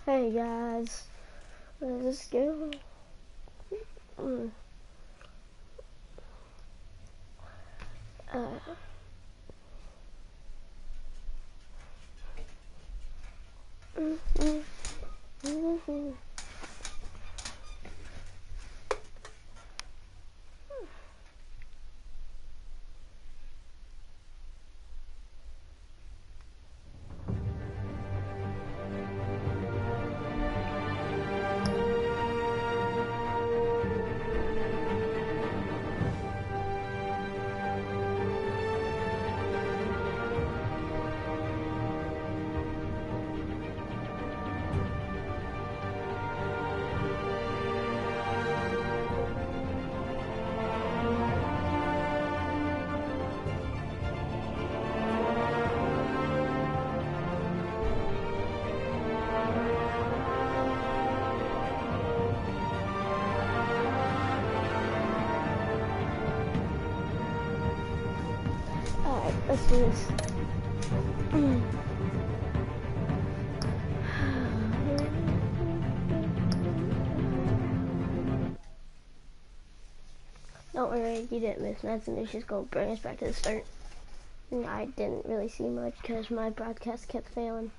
Hey guys, let's go. Alright, let's do this. Don't worry, you didn't miss nothing. It's just gonna bring us back to the start. And I didn't really see much because my broadcast kept failing.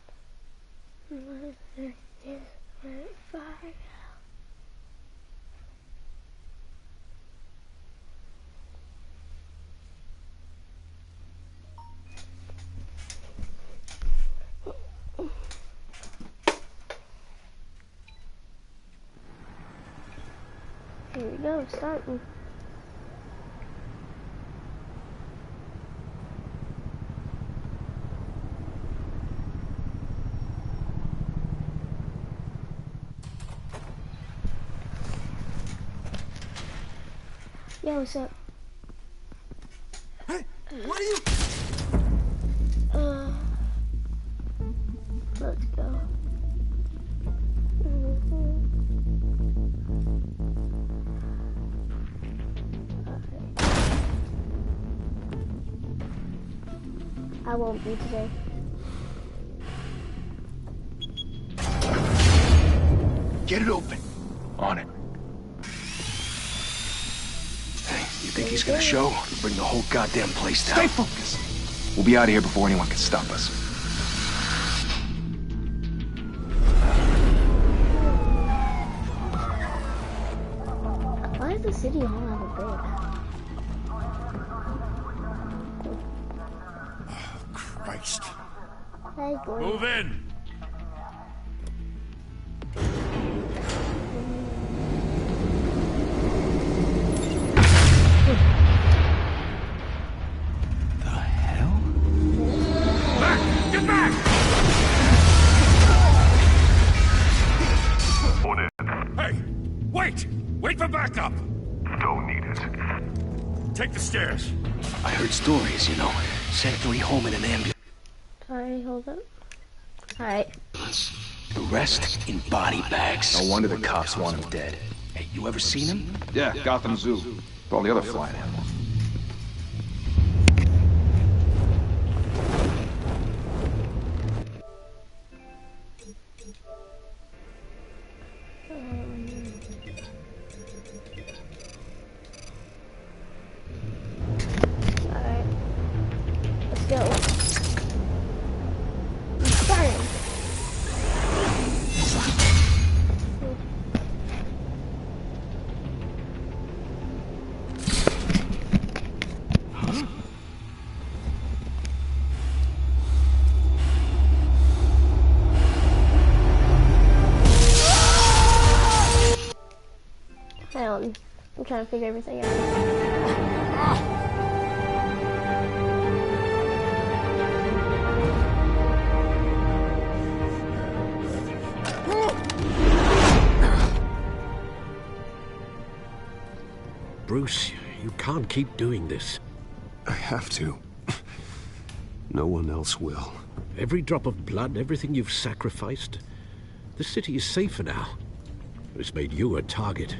1, 2, 3, 4, 5. Here we go, starting. Yo, what's up? Hey, what are you? Let's go. I won't be today. Get it open. On it. Hey, you think he's gonna show? Or bring the whole goddamn place down? Stay focused. We'll be out of here before anyone can stop us. Why does the city hall have a bed? Oh, Christ. Hey, boy. Move in. The hell? Back! Get back! Hey, wait! Wait for backup! Don't need it. Take the stairs. I heard stories, you know. Sent 3 home in an ambulance. Sorry, hold up. Alright. The rest in body bags. No wonder the cops want him dead. Hey, you ever seen him? Yeah, Gotham Zoo. With all the other flying animals. Alright. Let's go. I'm starting. Hang on. I'm trying to figure everything out. Bruce, you can't keep doing this. I have to. No one else will. Every drop of blood, everything you've sacrificed. The city is safer now. It's made you a target.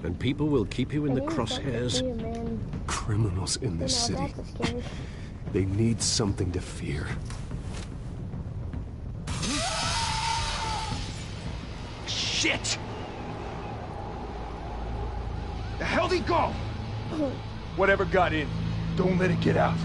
And people will keep you in the crosshairs. Criminals in this city. They need something to fear. Shit! The hell'd he go? Whatever got in, don't let it get out.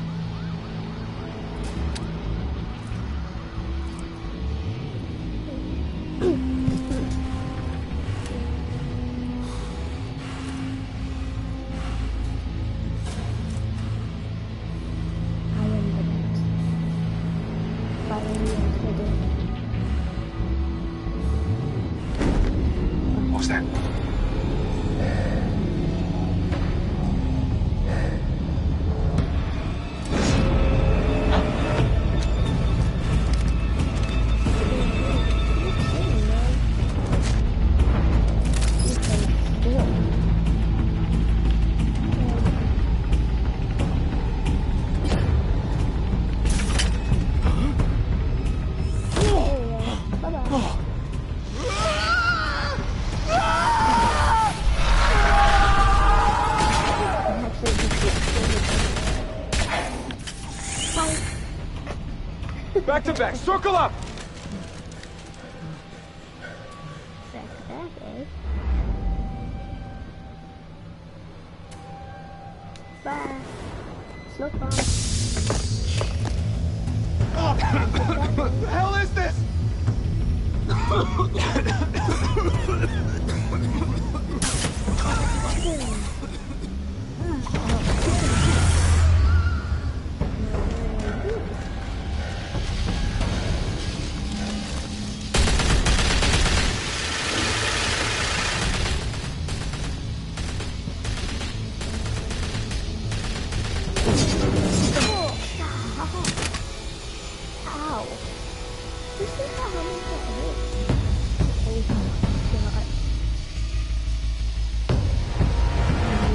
What was that? Back to back, circle up! Back to back, eh? Bye. Smoke bomb. What the hell is this? Ow. This is not how much that hurt. Oh god.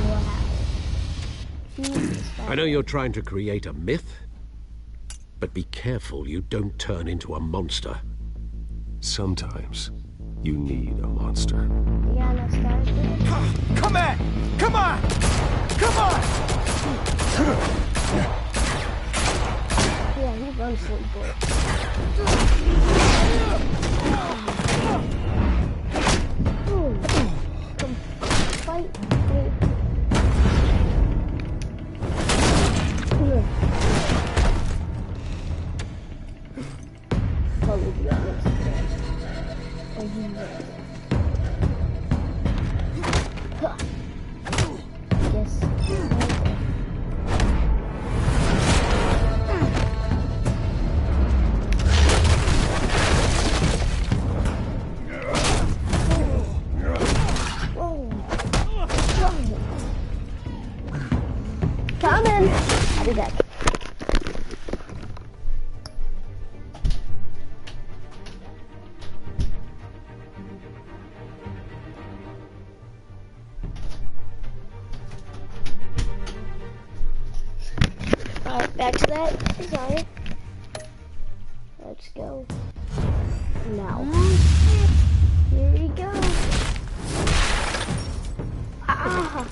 Wow. Jesus, I know you're trying to create a myth, but be careful you don't turn into a monster. Sometimes you need a monster. You got enough scars for it? Come on! Come on! Come on! Yeah, he runs for it, boy. Come fight me. Probably do that next time. Oh, you know it. Huh. Guess. Coming! I'll be back. Alright, back to that design. Let's go. Now. Here we go. Ah!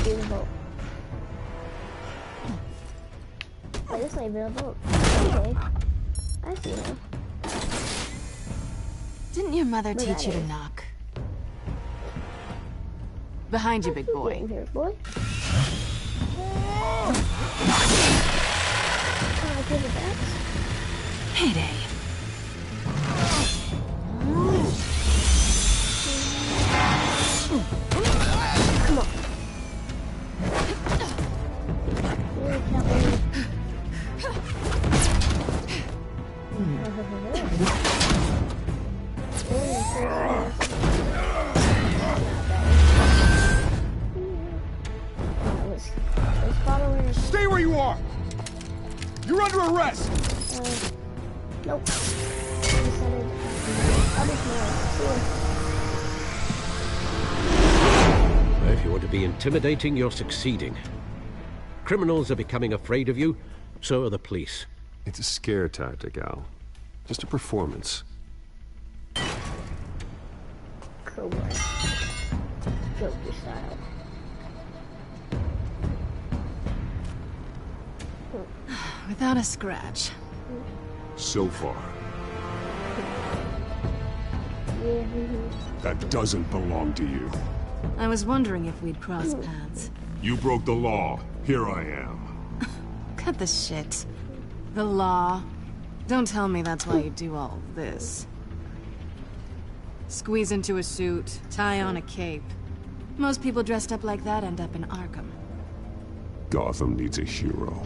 Beautiful. Oh, this ain't beautiful. Okay. I see now. Didn't your mother What teach that you to is? knock? Behind you, big boy. Here, boy. Can I give it back? Payday. Come on. Really can't wait. Let's follow her. Stay where you are! You're under arrest! Nope. I'll just If you want to be intimidating, you're succeeding. Criminals are becoming afraid of you, so are the police. It's a scare tactic, Al. Just a performance. Cool boy. Joker style. without a scratch. So far. Yeah. That doesn't belong to you. I was wondering if we'd cross paths. You broke the law. Here I am. Cut the shit. The law. Don't tell me that's why you do all this. Squeeze into a suit, tie on a cape. Most people dressed up like that end up in Arkham. Gotham needs a hero.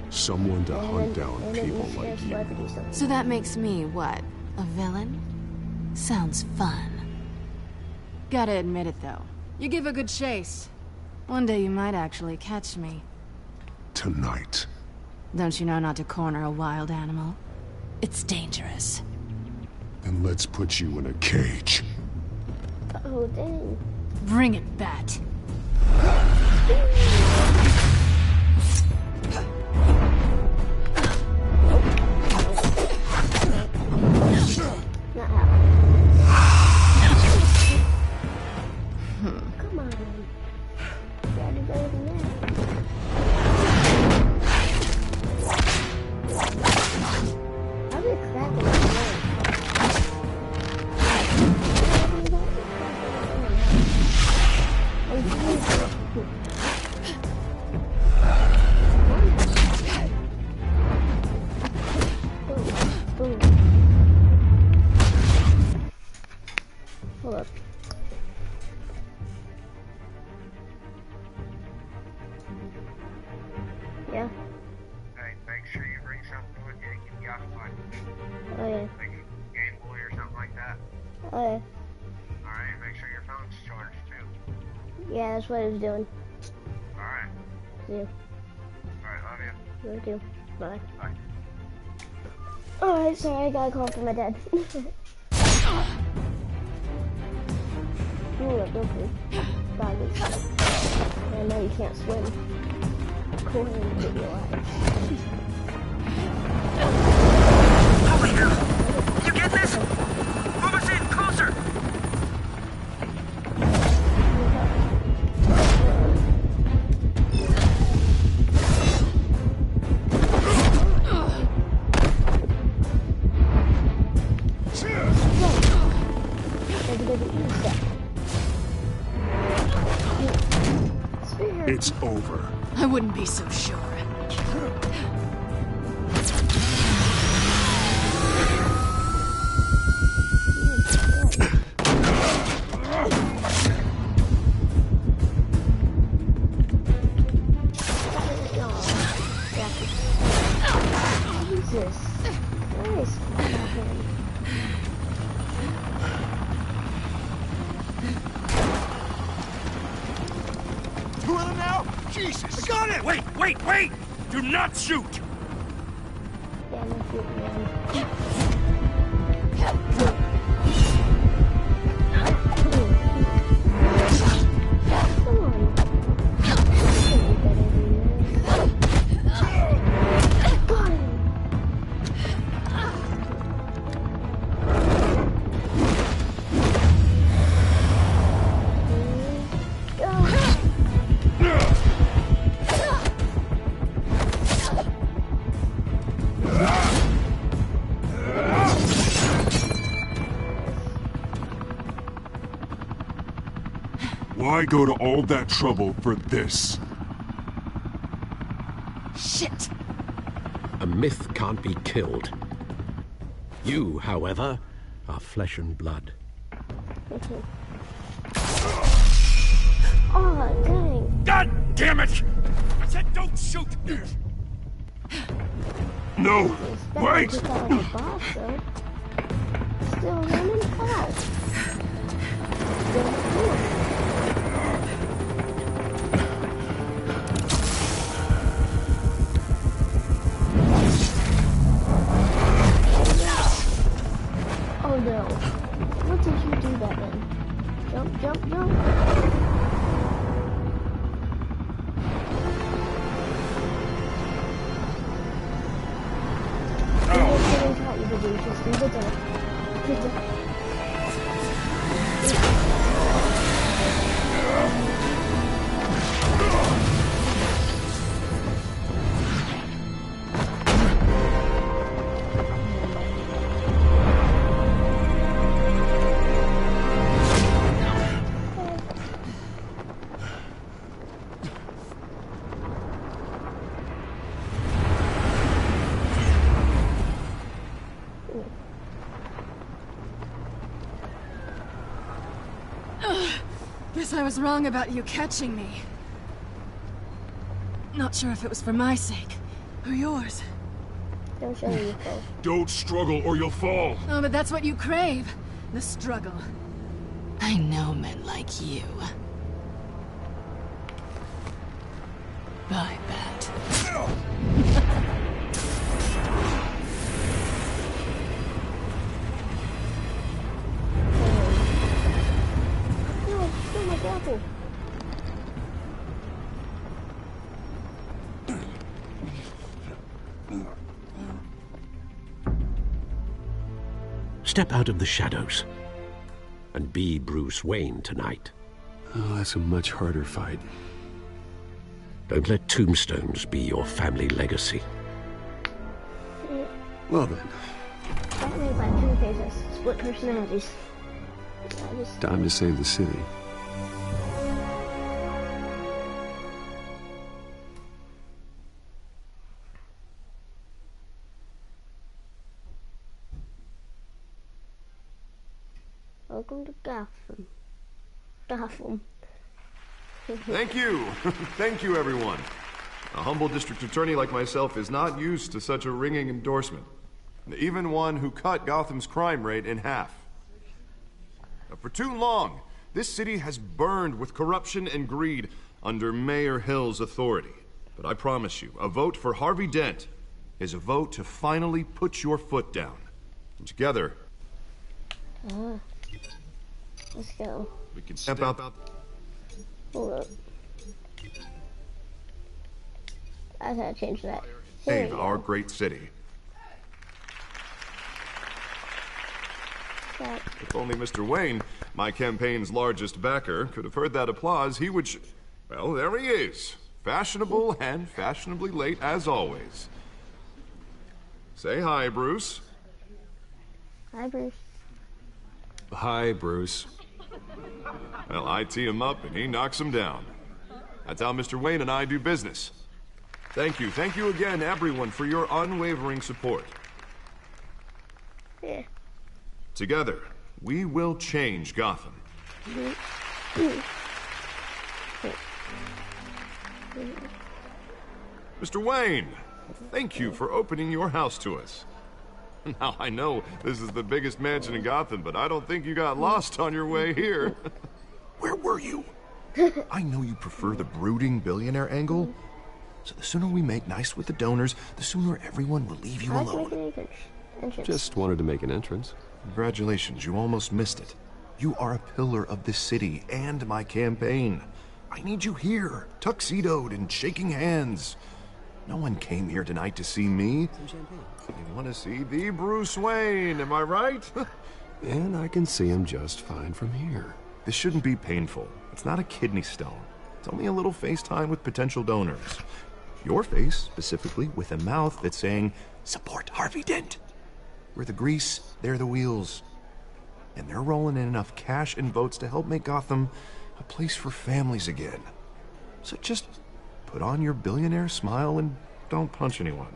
Someone to hunt down people like you. So that makes me, what, a villain? Sounds fun. Gotta admit it, though. You give a good chase. One day you might actually catch me. Tonight. Don't you know not to corner a wild animal? It's dangerous. Then let's put you in a cage. Oh, dang. Bring it, Bat. Not happening. Come on. Gotta do better than that. I'll be cracking my Hold up. Yeah. Hey, make sure you bring something with you to keep you occupied. Oh yeah. Like a Game Boy or something like that. Oh yeah. Alright, make sure your phone's charged too. Yeah, that's what I was doing. Alright. See you. Alright, love you. You too. Bye. Bye. Alright, sorry, I got a call from my dad. Ooh, look, doggy. I know you can't swim. Cool and get your life. Over here! You get this? Move us in, closer! It's over. I wouldn't be so sure. Jesus. Nice. Two of them now? Jesus! I got it! Wait! Do not shoot! Damn, I'm shooting man. Come on. Got him. Why go to all that trouble for this? Shit! A myth can't be killed. You, however, are flesh and blood. Oh, dang. God damn it! I said don't shoot! No! Wait! Just got on the boss, though. Still running fast. Oh no. What did you do that in? Jump, jump, jump. I taught you to do. Just leave it there. Good job. Guess I was wrong about you catching me. Not sure if it was for my sake, or yours. Don't show me your face. Don't struggle or you'll fall. Oh, but that's what you crave. The struggle. I know men like you. Bye, Bat. No, oh my grapple. Step out of the shadows and be Bruce Wayne tonight. Oh, that's a much harder fight. Don't let tombstones be your family legacy. Well then, Batman by two faces, split personalities. time to save the city. Welcome to Gotham. Gotham. Thank you. Thank you, everyone. A humble district attorney like myself is not used to such a ringing endorsement. Even one who cut Gotham's crime rate in half. For too long, this city has burned with corruption and greed under Mayor Hill's authority. But I promise you, a vote for Harvey Dent is a vote to finally put your foot down. And together, Let's go. we can stamp out Hold up. I gotta change that. Here save we our go. great city. That. If only Mr. Wayne, my campaign's largest backer, could have heard that applause, he would well, there he is. Fashionable and fashionably late as always. Say hi, Bruce. Hi, Bruce. Hi, Bruce. Well, I tee him up and he knocks him down. That's how Mr. Wayne and I do business. Thank you again, everyone, for your unwavering support. Yeah. Together, we will change Gotham. Mr. Wayne, thank you for opening your house to us. Now, I know this is the biggest mansion in Gotham, but I don't think you got lost on your way here. Where were you? I know you prefer the brooding billionaire angle, so the sooner we make nice with the donors, the sooner everyone will leave you I like alone. making entrance. Just wanted to make an entrance. Congratulations, you almost missed it. You are a pillar of this city and my campaign. I need you here, tuxedoed and shaking hands. No one came here tonight to see me. You want to see the Bruce Wayne, am I right? And I can see him just fine from here. This shouldn't be painful. It's not a kidney stone. It's only a little FaceTime with potential donors. Your face, specifically, with a mouth that's saying, support Harvey Dent. We're the grease, they're the wheels. And they're rolling in enough cash and votes to help make Gotham a place for families again. So just put on your billionaire smile and don't punch anyone.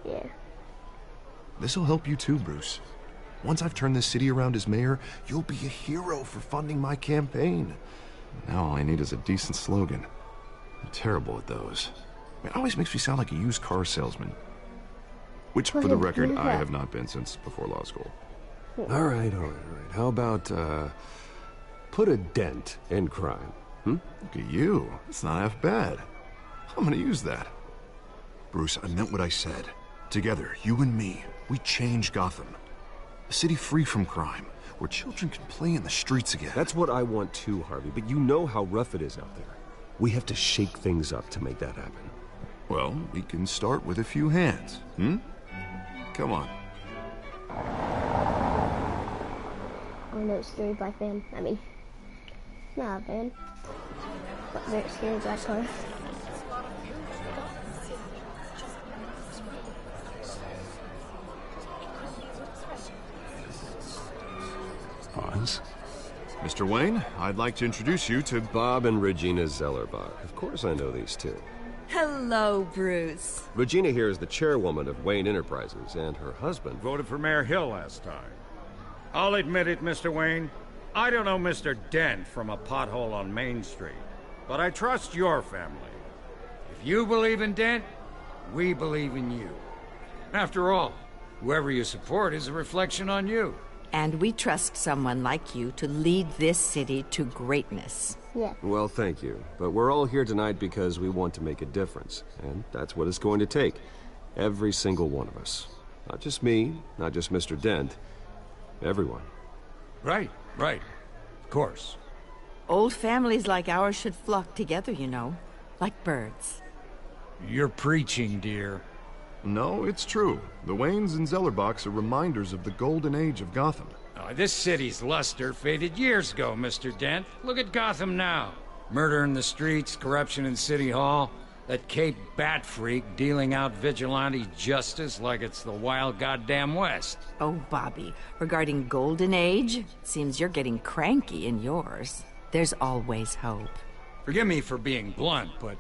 Yeah. This'll help you too, Bruce. Once I've turned this city around as mayor, you'll be a hero for funding my campaign. Now all I need is a decent slogan. I'm terrible at those. It always makes me sound like a used car salesman. Which, for the record, I have not been since before law school. All right. How about, put a dent in crime? Look at you. It's not half bad. I'm gonna use that. Bruce, I meant what I said. Together, you and me, we change Gotham. A city free from crime, where children can play in the streets again. That's what I want too, Harvey, but you know how rough it is out there. We have to shake things up to make that happen. Well, we can start with a few hands, Come on. Oh no, it's scary black van. I mean, not a van, but very scary black car. Pause. Mr. Wayne, I'd like to introduce you to Bob and Regina Zellerbach. Of course I know these two. Hello, Bruce. Regina here is the chairwoman of Wayne Enterprises, and her husband... Voted for Mayor Hill last time. I'll admit it, Mr. Wayne. I don't know Mr. Dent from a pothole on Main Street, but I trust your family. If you believe in Dent, we believe in you. After all, whoever you support is a reflection on you. And we trust someone like you to lead this city to greatness. Yeah. Well, thank you. But we're all here tonight because we want to make a difference. And that's what it's going to take. Every single one of us. Not just me, not just Mr. Dent. Everyone. Right. Of course. Old families like ours should flock together, you know. Like birds. You're preaching, dear. No, it's true. The Waynes and Zellerbachs are reminders of the golden age of Gotham. Oh, this city's luster faded years ago, Mr. Dent. Look at Gotham now. Murder in the streets, corruption in City Hall, that Cape Bat freak dealing out vigilante justice like it's the wild goddamn West. Oh, Bobby, regarding golden age, seems you're getting cranky in yours. There's always hope. Forgive me for being blunt, but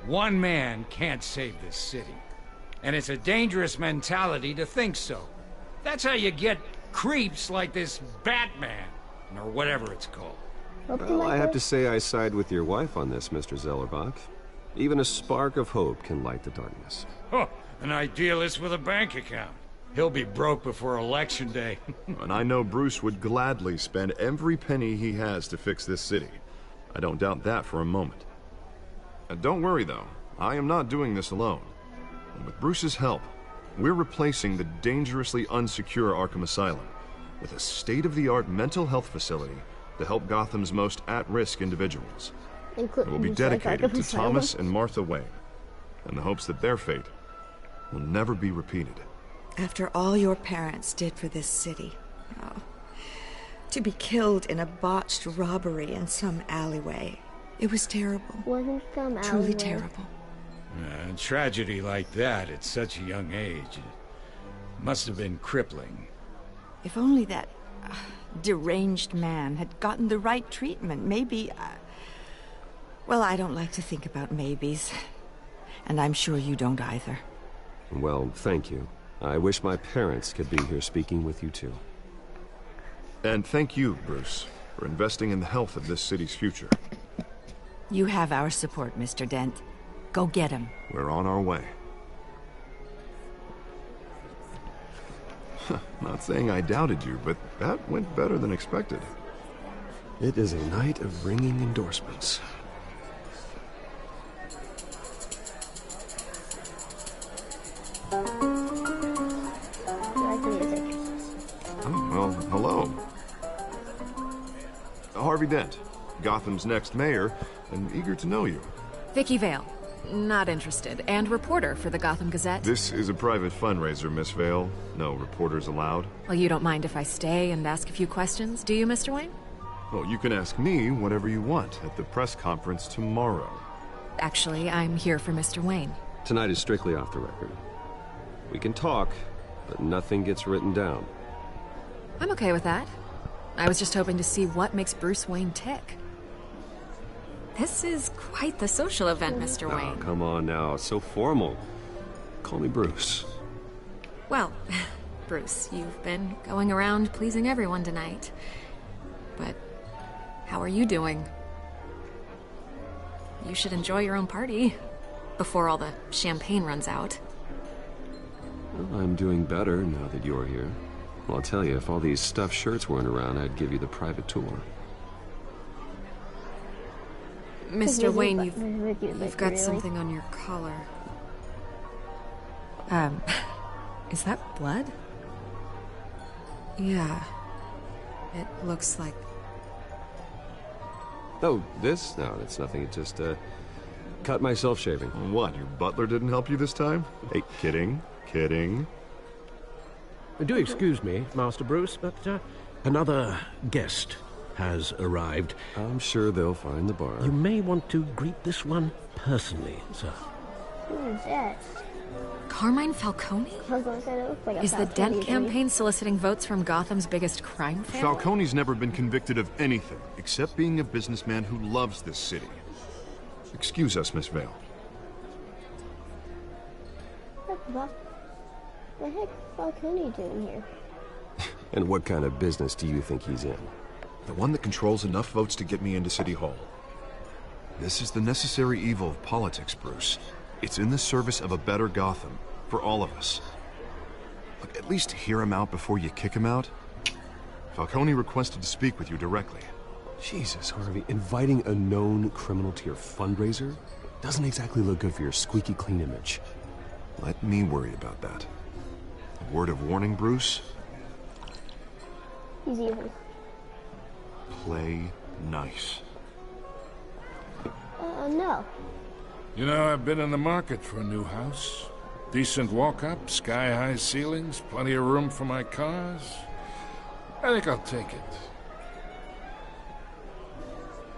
one man can't save this city. And it's a dangerous mentality to think so. That's how you get creeps like this Batman, or whatever it's called. Well, I have to say I side with your wife on this, Mr. Zellerbach. Even a spark of hope can light the darkness. Oh, an idealist with a bank account. He'll be broke before Election Day. And I know Bruce would gladly spend every penny he has to fix this city. I don't doubt that for a moment. Don't worry, though. I am not doing this alone. With Bruce's help, we're replacing the dangerously unsecure Arkham Asylum with a state-of-the-art mental health facility to help Gotham's most at-risk individuals. It will be dedicated to Thomas and Martha Wayne, in the hopes that their fate will never be repeated. After all your parents did for this city, to be killed in a botched robbery in some alleyway, it was terrible. Wasn't some alleyway. Truly terrible. A tragedy like that at such a young age must have been crippling. If only that deranged man had gotten the right treatment, maybe... Well, I don't like to think about maybes. And I'm sure you don't either. Well, thank you. I wish my parents could be here speaking with you too. And thank you, Bruce, for investing in the health of this city's future. You have our support, Mr. Dent. Go get him. We're on our way. Not saying I doubted you, but that went better than expected. It is a night of ringing endorsements. Well, hello. Harvey Dent, Gotham's next mayor, and eager to know you. Vicky Vale. Not interested. And reporter for the Gotham Gazette. This is a private fundraiser, Miss Vale. No reporters allowed. Well, you don't mind if I stay and ask a few questions, do you, Mr. Wayne? Well, you can ask me whatever you want at the press conference tomorrow. Actually, I'm here for Mr. Wayne. Tonight is strictly off the record. We can talk, but nothing gets written down. I'm okay with that. I was just hoping to see what makes Bruce Wayne tick. This is quite the social event, Mr. Wayne. Oh, come on now. It's so formal. Call me Bruce. Well, Bruce, you've been going around pleasing everyone tonight. But how are you doing? You should enjoy your own party before all the champagne runs out. Well, I'm doing better now that you're here. Well, I'll tell you, if all these stuffed shirts weren't around, I'd give you the private tour. Mr. Wayne, you've got something on your collar. Is that blood? Yeah. It looks like... Oh, this? No, it's nothing. It just, cut myself shaving. What, your butler didn't help you this time? Hey, kidding. Do excuse me, Master Bruce, but another guest has arrived. I'm sure they'll find the bar. You may want to greet this one personally, sir. Who is that? Carmine Falcone? I was gonna say that looks like a Is the Dent campaign soliciting votes from Gotham's biggest crime family? Falcone's never been convicted of anything except being a businessman who loves this city. Excuse us, Miss Vale. What the heck is Falcone doing here? And what kind of business do you think he's in? The one that controls enough votes to get me into City Hall. This is the necessary evil of politics, Bruce. It's in the service of a better Gotham, for all of us. Look, at least hear him out before you kick him out. Falcone requested to speak with you directly. Jesus, Harvey, inviting a known criminal to your fundraiser doesn't exactly look good for your squeaky clean image. Let me worry about that. A word of warning, Bruce? He's evil. Play nice. No. You know, I've been in the market for a new house. Decent walk-up, sky-high ceilings, plenty of room for my cars. I think I'll take it.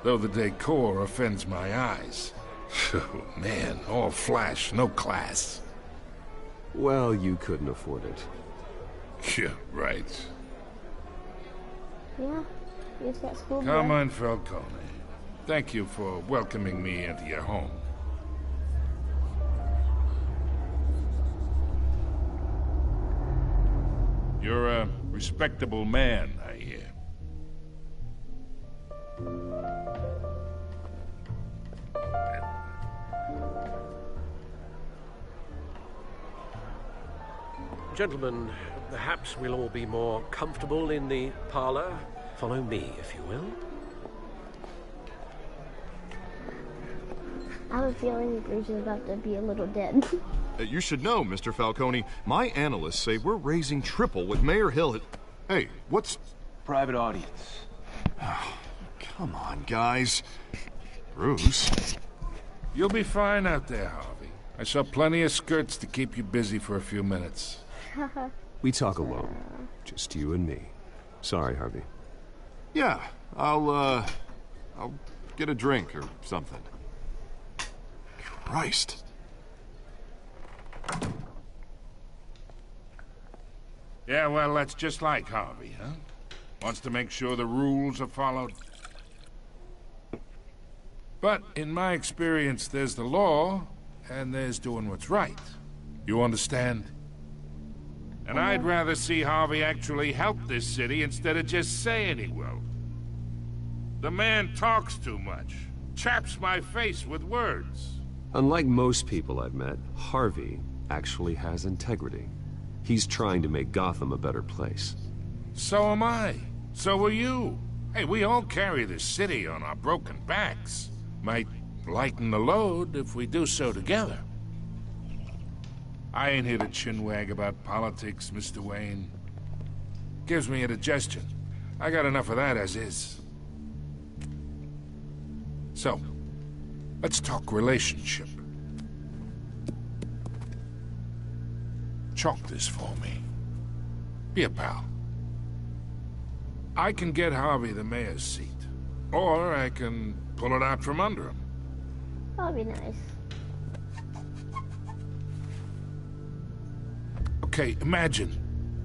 Though the decor offends my eyes. Oh, man, all flash, no class. Well, you couldn't afford it. Yeah, right. Yeah, he's got school. Come on, Falcone. Thank you for welcoming me into your home. You're a respectable man, I hear. Gentlemen, perhaps we'll all be more comfortable in the parlor. Follow me, if you will. I have a feeling Bruce is about to be a little dead. You should know, Mr. Falcone, my analysts say we're raising triple with Mayor Hill at... Hey, what's... Private audience. Oh, come on, guys. Bruce. You'll be fine out there, Harvey. I saw plenty of skirts to keep you busy for a few minutes. We talk alone. Just you and me. Sorry, Harvey. Yeah, I'll get a drink or something. Christ. Yeah, well, that's just like Harvey, huh? Wants to make sure the rules are followed. But in my experience, there's the law, and there's doing what's right. You understand? And I'd rather see Harvey actually help this city instead of just saying he will. The man talks too much. Chaps my face with words. Unlike most people I've met, Harvey actually has integrity. He's trying to make Gotham a better place. So am I. So are you. Hey, we all carry this city on our broken backs. Might lighten the load if we do so together. I ain't here to chinwag about politics, Mr. Wayne. Gives me indigestion. I got enough of that as is. So, let's talk relationship. Chalk this for me. Be a pal. I can get Harvey the mayor's seat. Or I can pull it out from under him. That'll be nice. Okay, imagine.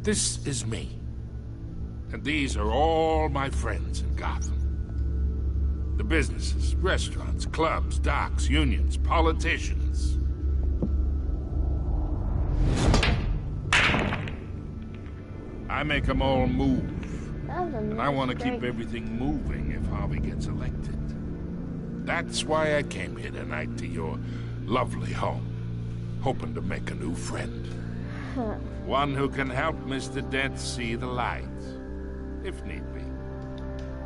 This is me. And these are all my friends in Gotham. The businesses, restaurants, clubs, docks, unions, politicians. I make them all move. And I want to keep everything moving if Harvey gets elected. That's why I came here tonight to your lovely home, hoping to make a new friend. One who can help Mr. Dent see the light, if need be.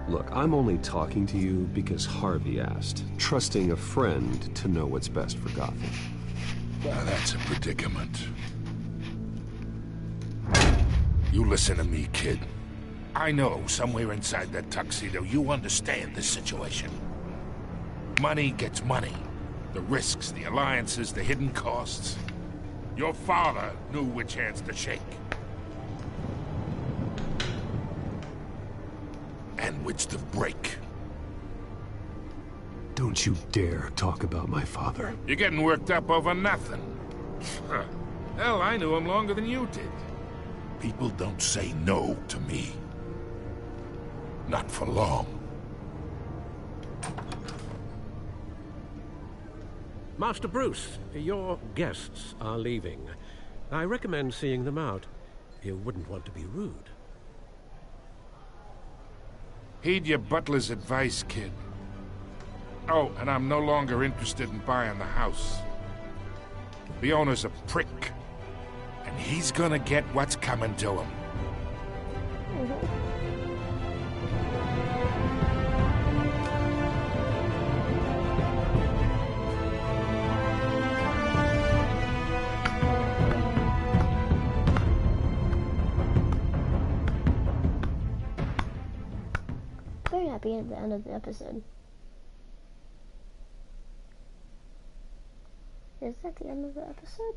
Look, I'm only talking to you because Harvey asked, trusting a friend to know what's best for Gotham. Now that's a predicament. You listen to me, kid. I know somewhere inside that tuxedo you understand this situation. Money gets money. The risks, the alliances, the hidden costs. Your father knew which hands to shake. And which to break. Don't you dare talk about my father. You're getting worked up over nothing. Hell, I knew him longer than you did. People don't say no to me. Not for long. Master Bruce, your guests are leaving. I recommend seeing them out. You wouldn't want to be rude. Heed your butler's advice, kid. Oh, and I'm no longer interested in buying the house. The owner's a prick. And he's gonna get what's coming to him. Very happy at the end of the episode. Is that the end of the episode?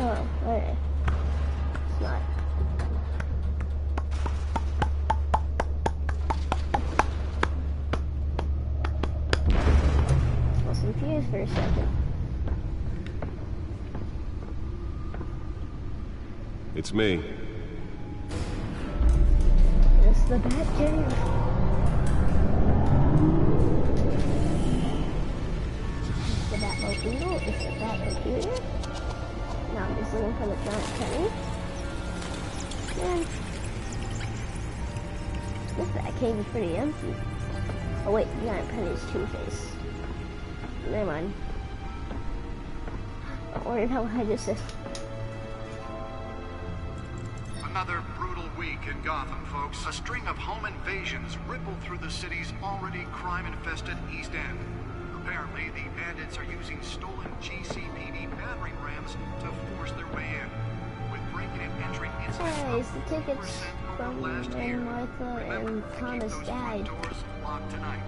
Oh, okay. It's not. I was confused for a second. It's me. It's the Batcave. It's the Batmobile. It's the Batcomputer. Now I'm just looking for the giant penny. Man. This Batcave is pretty empty. Oh wait, the giant penny is Two-Face. Never mind. Don't worry about what I just said. Another brutal week in Gotham, folks. A string of home invasions rippled through the city's already crime-infested East End. Apparently, the bandits are using stolen GCPD battering rams to force their way in. With breaking and entering incidents Hey, it's the tickets from when Martha and Thomas died.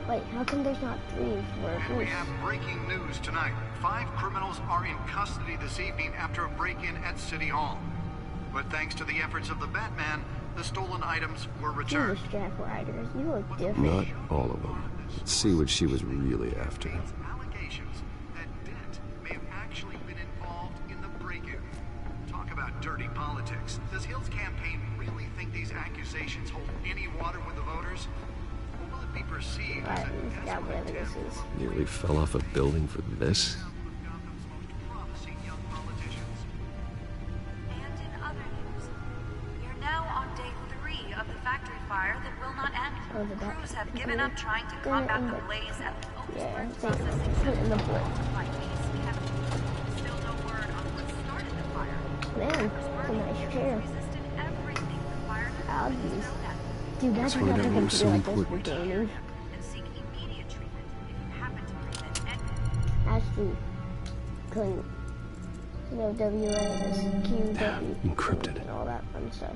Wait, how come there's not 3 for And we have breaking news tonight. 5 criminals are in custody this evening after a break-in at City Hall. But thanks to the efforts of the Batman, the stolen items were returned. Jesus, Jack Riders, you look different. Not all of them. Let's see what she was really after. Allegations that Dent may have actually been involved in the break-in. Talk about dirty politics. Does Hill's campaign really think these accusations hold any water with the voters? Or will it be perceived as a desperate attempt? Nearly fell off a building for this? Crews have given up trying to combat the blaze at the Put in the book. Still no word on what started the fire. Man, it's a nice chair. Algaes. Dude, that's what Find out what was so for important. gaming. And seek immediate treatment if you happen to present Actually, clean. You know, WASQW. Encrypted. And all that fun stuff.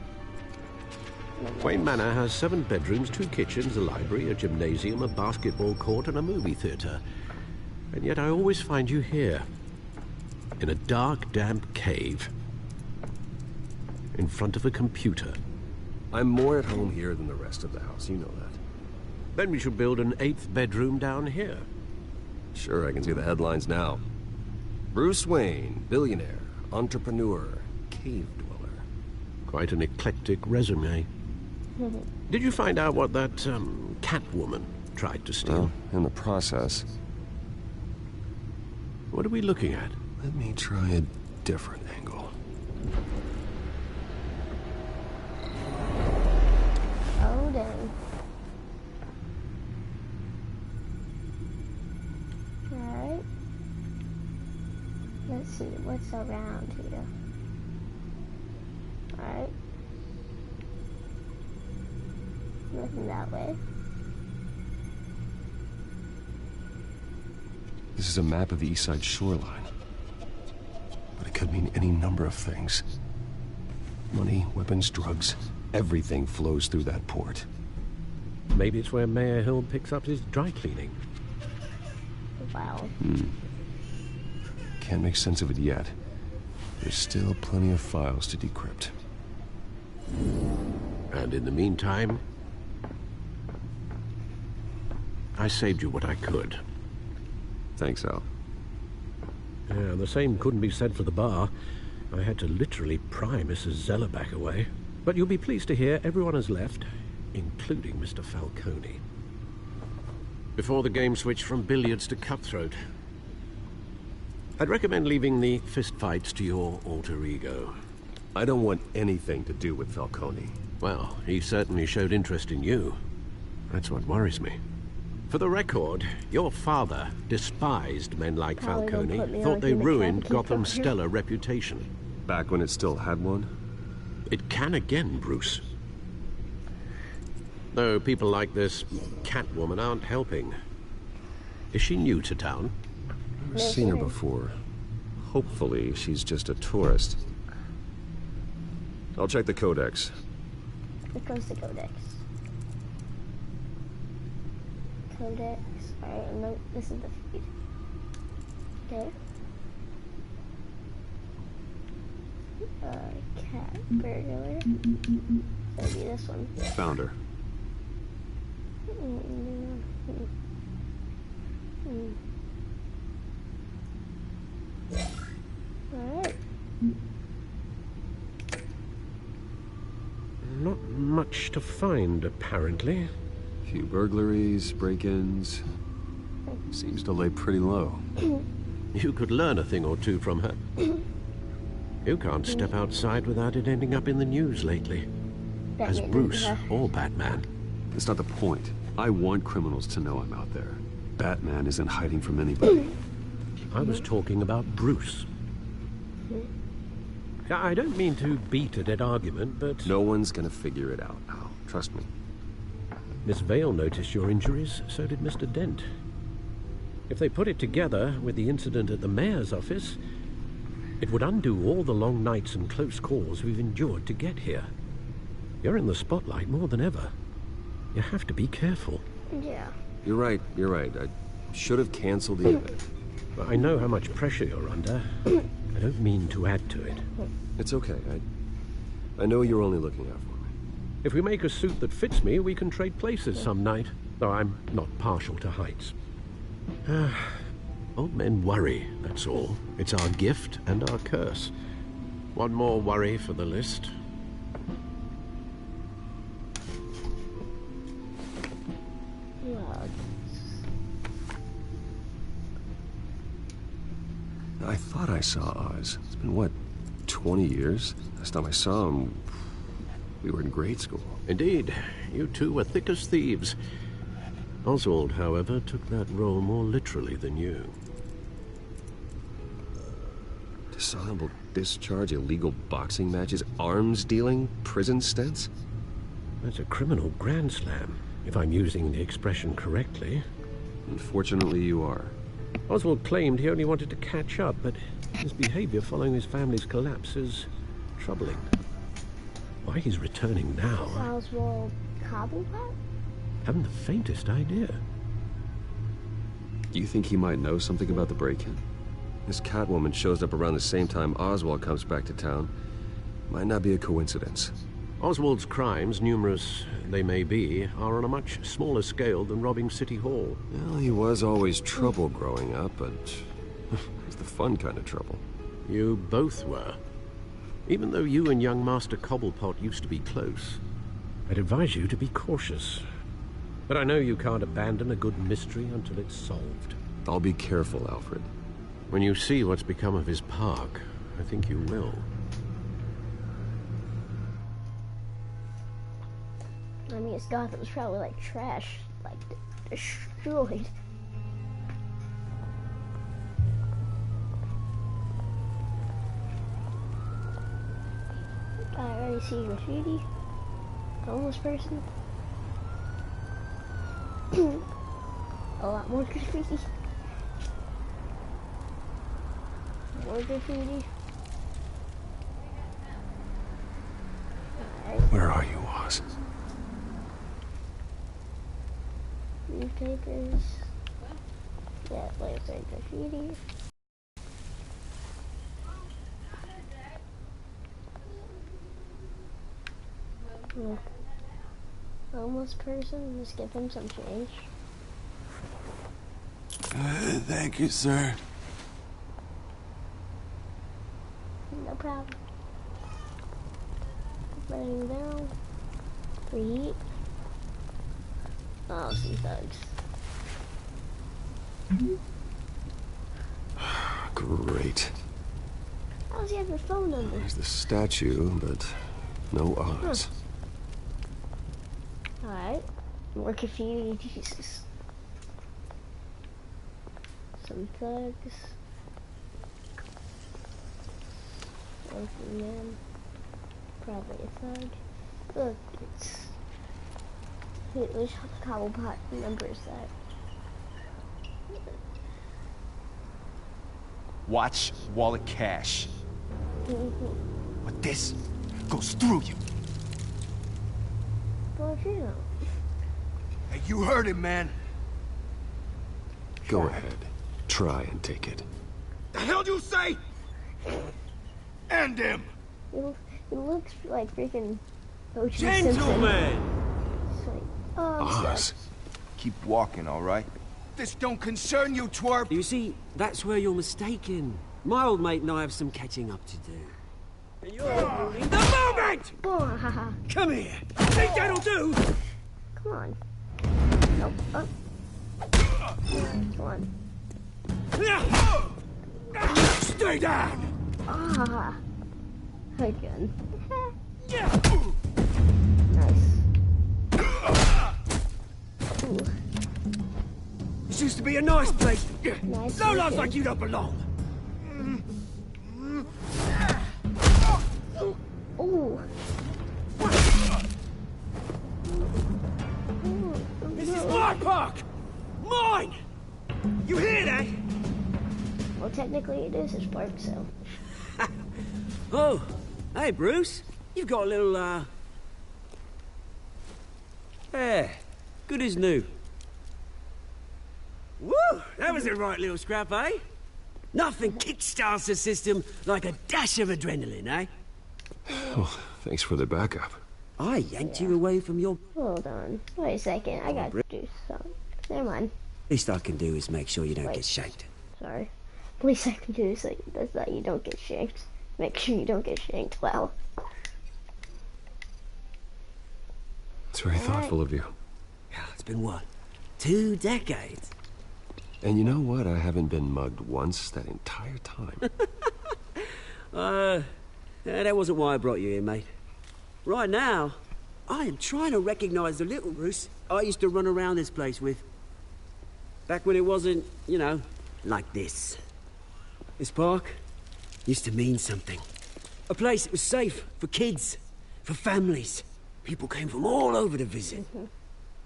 Wayne Manor has 7 bedrooms, 2 kitchens, a library, a gymnasium, a basketball court, and a movie theater. And yet I always find you here, in a dark, damp cave, in front of a computer. I'm more at home here than the rest of the house, you know that. Then we should build an 8th bedroom down here. Sure, I can see the headlines now. Bruce Wayne, billionaire, entrepreneur, cave dweller. Quite an eclectic resume. Did you find out what that, Catwoman tried to steal? Well, in the process. What are we looking at? Let me try a different angle. Oh, dang. Alright. Let's see, what's around here? Alright. Nothing that way. This is a map of the East Side shoreline. But it could mean any number of things. Money, weapons, drugs, everything flows through that port. Maybe it's where Mayor Hill picks up his dry cleaning. Wow. Can't make sense of it yet. There's still plenty of files to decrypt. And in the meantime, I saved you what I could. Thanks, Al. Yeah, the same couldn't be said for the bar. I had to literally pry Mrs. Zellerback away. But you'll be pleased to hear everyone has left, including Mr. Falcone. Before the game switched from billiards to cutthroat. I'd recommend leaving the fistfights to your alter ego. I don't want anything to do with Falcone. Well, he certainly showed interest in you. That's what worries me. For the record, your father despised men like Falcone, thought they ruined Gotham's stellar reputation. Back when it still had one? It can again, Bruce. Though people like this Catwoman aren't helping. Is she new to town? I've seen her before. Hopefully, she's just a tourist. I'll check the codex. Here goes the codex. Codex. Alright, no, this is the feed. Okay. Cat burglar. That'll be this one. Found her. Alright. Not much to find, apparently. Few burglaries, break-ins. Seems to lay pretty low. You could learn a thing or two from her. You can't step outside without it ending up in the news lately. As Bruce or Batman. That's not the point. I want criminals to know I'm out there. Batman isn't hiding from anybody. I was talking about Bruce. I don't mean to beat a dead argument, but... No one's gonna figure it out, Al. Trust me. Miss Vale noticed your injuries, so did Mr. Dent. If they put it together with the incident at the mayor's office, it would undo all the long nights and close calls we've endured to get here. You're in the spotlight more than ever. You have to be careful. Yeah. You're right. I should have canceled the event. I know how much pressure you're under. I don't mean to add to it. It's okay. I know you're only looking out for me. If we make a suit that fits me, we can trade places some night. Though I'm not partial to heights. Old men worry, that's all. It's our gift and our curse. One more worry for the list. I thought I saw Oz. It's been, what, 20 years? Last time I saw him, we were in grade school. Indeed. You two were thick as thieves. Oswald, however, took that role more literally than you. Dishonorable discharge, illegal boxing matches, arms dealing, prison stints? That's a criminal grand slam, if I'm using the expression correctly. Unfortunately, you are. Oswald claimed he only wanted to catch up, but his behavior following his family's collapse is troubling. Why he's returning now, Is Oswald Cobblepot? Haven't the faintest idea. Do you think he might know something about the break-in? This Catwoman shows up around the same time Oswald comes back to town. Might not be a coincidence. Oswald's crimes, numerous they may be, are on a much smaller scale than robbing City Hall. Well, he was always trouble growing up, but it's the fun kind of trouble. You both were. Even though you and young Master Cobblepot used to be close, I'd advise you to be cautious. But I know you can't abandon a good mystery until it's solved. I'll be careful, Alfred. When you see what's become of his park, I think you will. I mean, Gotham's probably like trash, like destroyed. I already see graffiti. Homeless person. A lot more graffiti. More graffiti. Alright. Where are you, Oz? Newspapers. Yeah, there's like graffiti. Homeless person, just give him some change. Thank you, sir. No problem. Laying down. Preheat. Oh, some thugs. Great. How does he have the phone number? There's the statue, but no odds. Alright. More graffiti, Jesus. Some thugs. Something man. Probably a thug. Look, it's... Which Cobblepot number is that? Watch wallet cash. But this goes through you. Well, if you know. Hey, you heard him, man. Go ahead. Try and take it. The hell do you say? End him. It looks like freaking O.J. Gentlemen! Oz. Keep walking, all right? This don't concern you, twerp. You see, that's where you're mistaken. My old mate and I have some catching up to do. And you're ruining the moment! Come here. Think that'll do? Come on. Nope. Oh. Come on. Stay down! Ah. Again. Ooh. This used to be a nice place. Nice No lives like you don't belong. Ooh. This is my park! Mine! You hear that? Well, technically it is his park, so... Oh, hey, Bruce. You've got a little, Yeah, good as new. Woo! That was a right little scrap, eh? Nothing kickstarts the system like a dash of adrenaline, eh? Oh, thanks for the backup. I yanked you away from your... Hold on. Wait a second. I gotta do something. Never mind. Least I can do is make sure you don't get shanked. Sorry. Least I can do is that you don't get shanked. Make sure you don't get shanked. Wow. It's very thoughtful of you. Yeah, it's been what? 2 decades? And you know what? I haven't been mugged once that entire time. That wasn't why I brought you here, mate. Right now, I am trying to recognize the little Bruce I used to run around this place with. Back when it wasn't, you know, like this. This park used to mean something. A place that was safe for kids, for families. People came from all over to visit.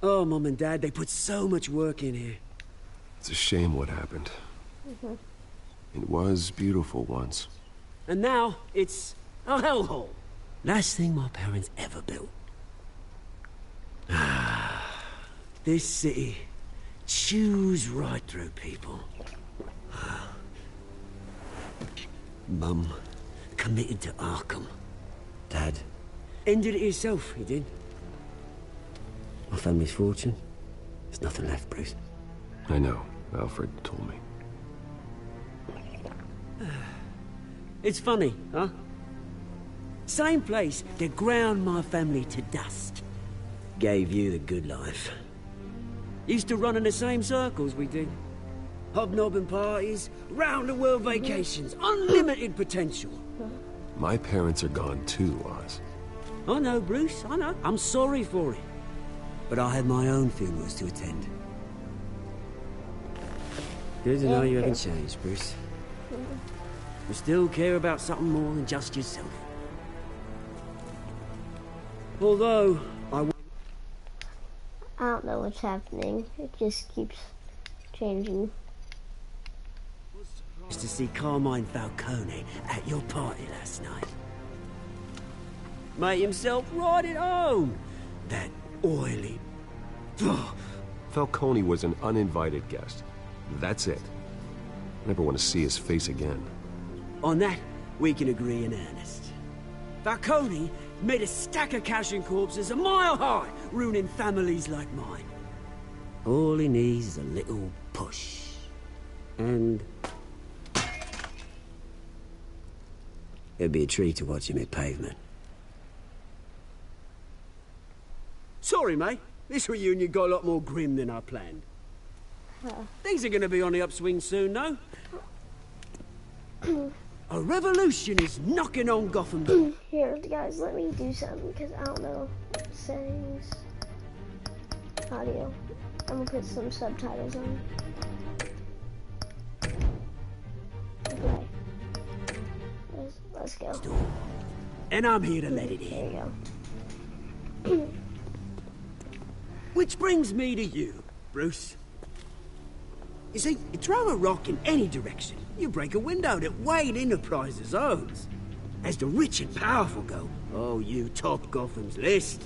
Oh, Mum and Dad, they put so much work in here. It's a shame what happened. It was beautiful once. And now, it's a hellhole. Last thing my parents ever built. This city chews right through people. Mum committed to Arkham. Dad ended it himself, he did. My family's fortune. There's nothing left, Bruce. I know. Alfred told me. It's funny, huh? Same place that ground my family to dust. Gave you the good life. Used to run in the same circles we did. Hobnobbing parties, round-the-world vacations, unlimited potential. My parents are gone too, Oz. I know, Bruce, I know. I'm sorry for it. But I had my own funerals to attend. Good to know you haven't changed, Bruce. You still care about something more than just yourself. Although, I don't know what's happening. It just keeps changing. to see Carmine Falcone at your party last night. Made himself right at home. That oily... Falcone was an uninvited guest. That's it. Never want to see his face again. On that, we can agree in earnest. Falcone made a stack of cash and corpses a mile high, ruining families like mine. All he needs is a little push. And... it'd be a treat to watch him hit pavement. Sorry, mate. This reunion got a lot more grim than I planned. Things are gonna be on the upswing soon, no? A revolution is knocking on Gotham door. Here, guys, let me do something, because I don't know. Settings. Audio. I'm gonna put some subtitles on. Okay. Let's go. And I'm here to let it in. There you go. Which brings me to you, Bruce. You see, you throw a rock in any direction, you break a window that Wayne Enterprises owns. As the rich and powerful go, oh, you top Gotham's list.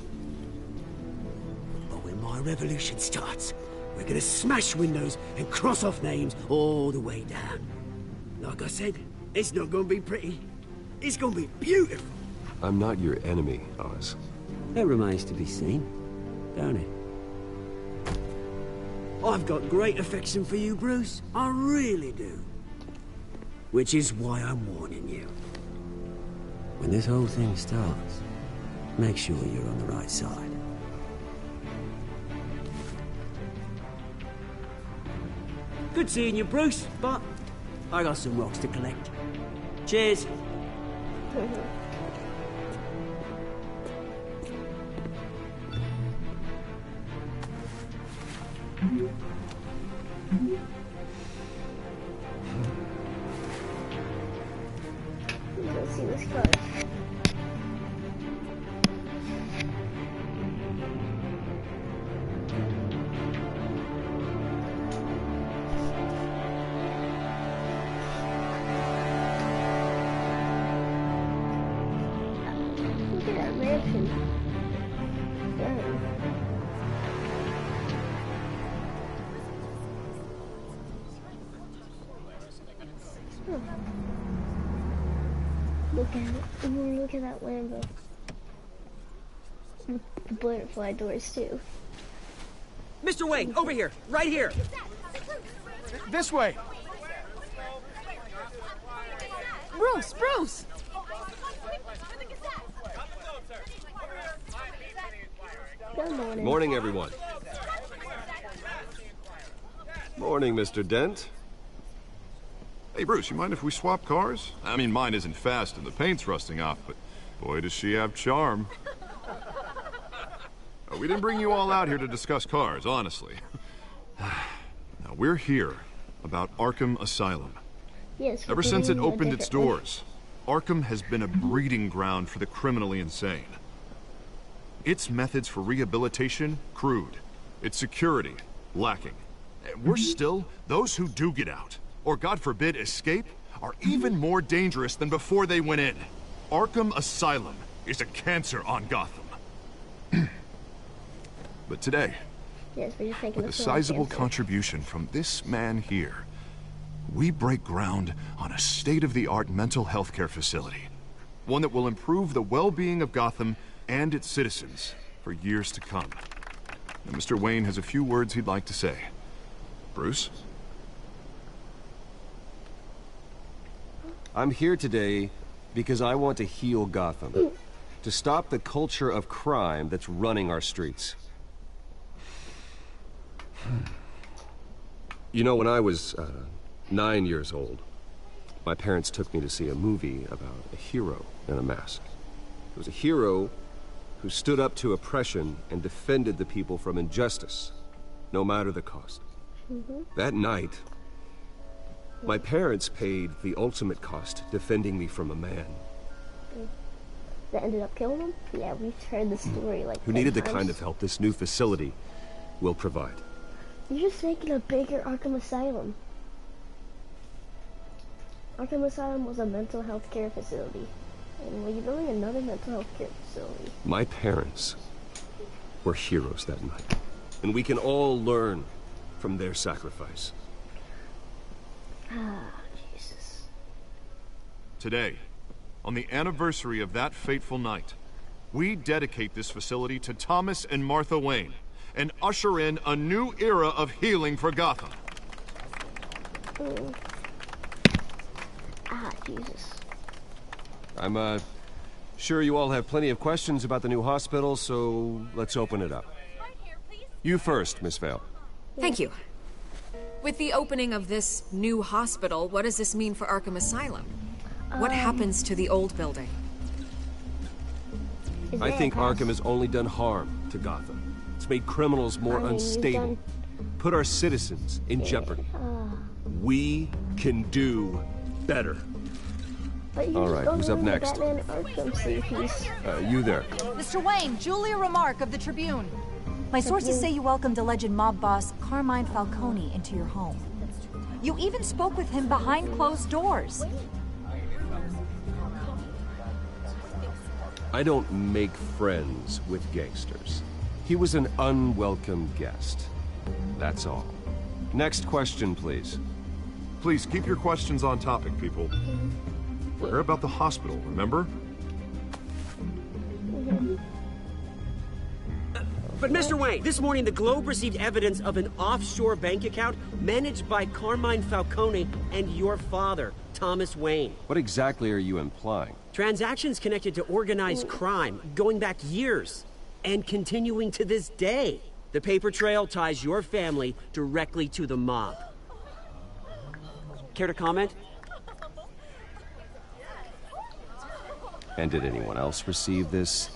But when my revolution starts, we're gonna smash windows and cross off names all the way down. Like I said, it's not gonna be pretty. It's gonna be beautiful. I'm not your enemy, Oz. That remains to be seen, don't it? I've got great affection for you, Bruce. I really do. Which is why I'm warning you. When this whole thing starts, make sure you're on the right side. Good seeing you, Bruce, but I got some rocks to collect. Cheers. Let's see this car. Look at that mansion. Dang. Look at it. Ooh, look at that Lambo. With the butterfly doors too. Mr. Wayne, over here. Right here. This way. Bruce, Bruce! Good morning. Morning, everyone. Morning, Mr. Dent. Hey, Bruce, you mind if we swap cars? I mean, mine isn't fast and the paint's rusting off, but boy, does she have charm. We didn't bring you all out here to discuss cars, honestly. Now, we're here about Arkham Asylum. Yes. Ever since it opened its doors, Arkham has been a breeding ground for the criminally insane. Its methods for rehabilitation, crude. Its security, lacking. Worse still, those who do get out, or God forbid escape, are even more dangerous than before they went in. Arkham Asylum is a cancer on Gotham. But today, yes, but you're taking with a sizable contribution from this man here, we break ground on a state-of-the-art mental health care facility. One that will improve the well-being of Gotham and its citizens for years to come. Now, Mr. Wayne has a few words he'd like to say. Bruce? I'm here today because I want to heal Gotham. To stop the culture of crime that's running our streets. You know, when I was 9 years old, my parents took me to see a movie about a hero in a mask. It was a hero who stood up to oppression and defended the people from injustice, no matter the cost. That night, my parents paid the ultimate cost defending me from a man. That ended up killing him? Yeah, we've heard the story like who 10 needed the times. kind of help this new facility will provide. You're just making a bigger Arkham Asylum. Arkham Asylum was a mental health care facility. And well, you're building another mental health care facility. My parents were heroes that night. And we can all learn from their sacrifice. Ah, Jesus. Today, on the anniversary of that fateful night, we dedicate this facility to Thomas and Martha Wayne and usher in a new era of healing for Gotham. Ah, Jesus. I'm, sure you all have plenty of questions about the new hospital, so let's open it up. You first, Miss Vale. Thank you. With the opening of this new hospital, what does this mean for Arkham Asylum? What happens to the old building? I think Arkham has only done harm to Gotham. It's made criminals more unstable, put our citizens in jeopardy. We can do better. All right, who's up next? You there. Mr. Wayne, Julia Remark of the Tribune. My sources say you welcomed alleged mob boss Carmine Falcone into your home. You even spoke with him behind closed doors. I don't make friends with gangsters. He was an unwelcome guest. That's all. Next question, please. Please keep your questions on topic, people. We're about the hospital, remember? But Mr. Wayne, this morning the Globe received evidence of an offshore bank account managed by Carmine Falcone and your father, Thomas Wayne. What exactly are you implying? Transactions connected to organized crime going back years and continuing to this day. The paper trail ties your family directly to the mob. Care to comment? And did anyone else receive this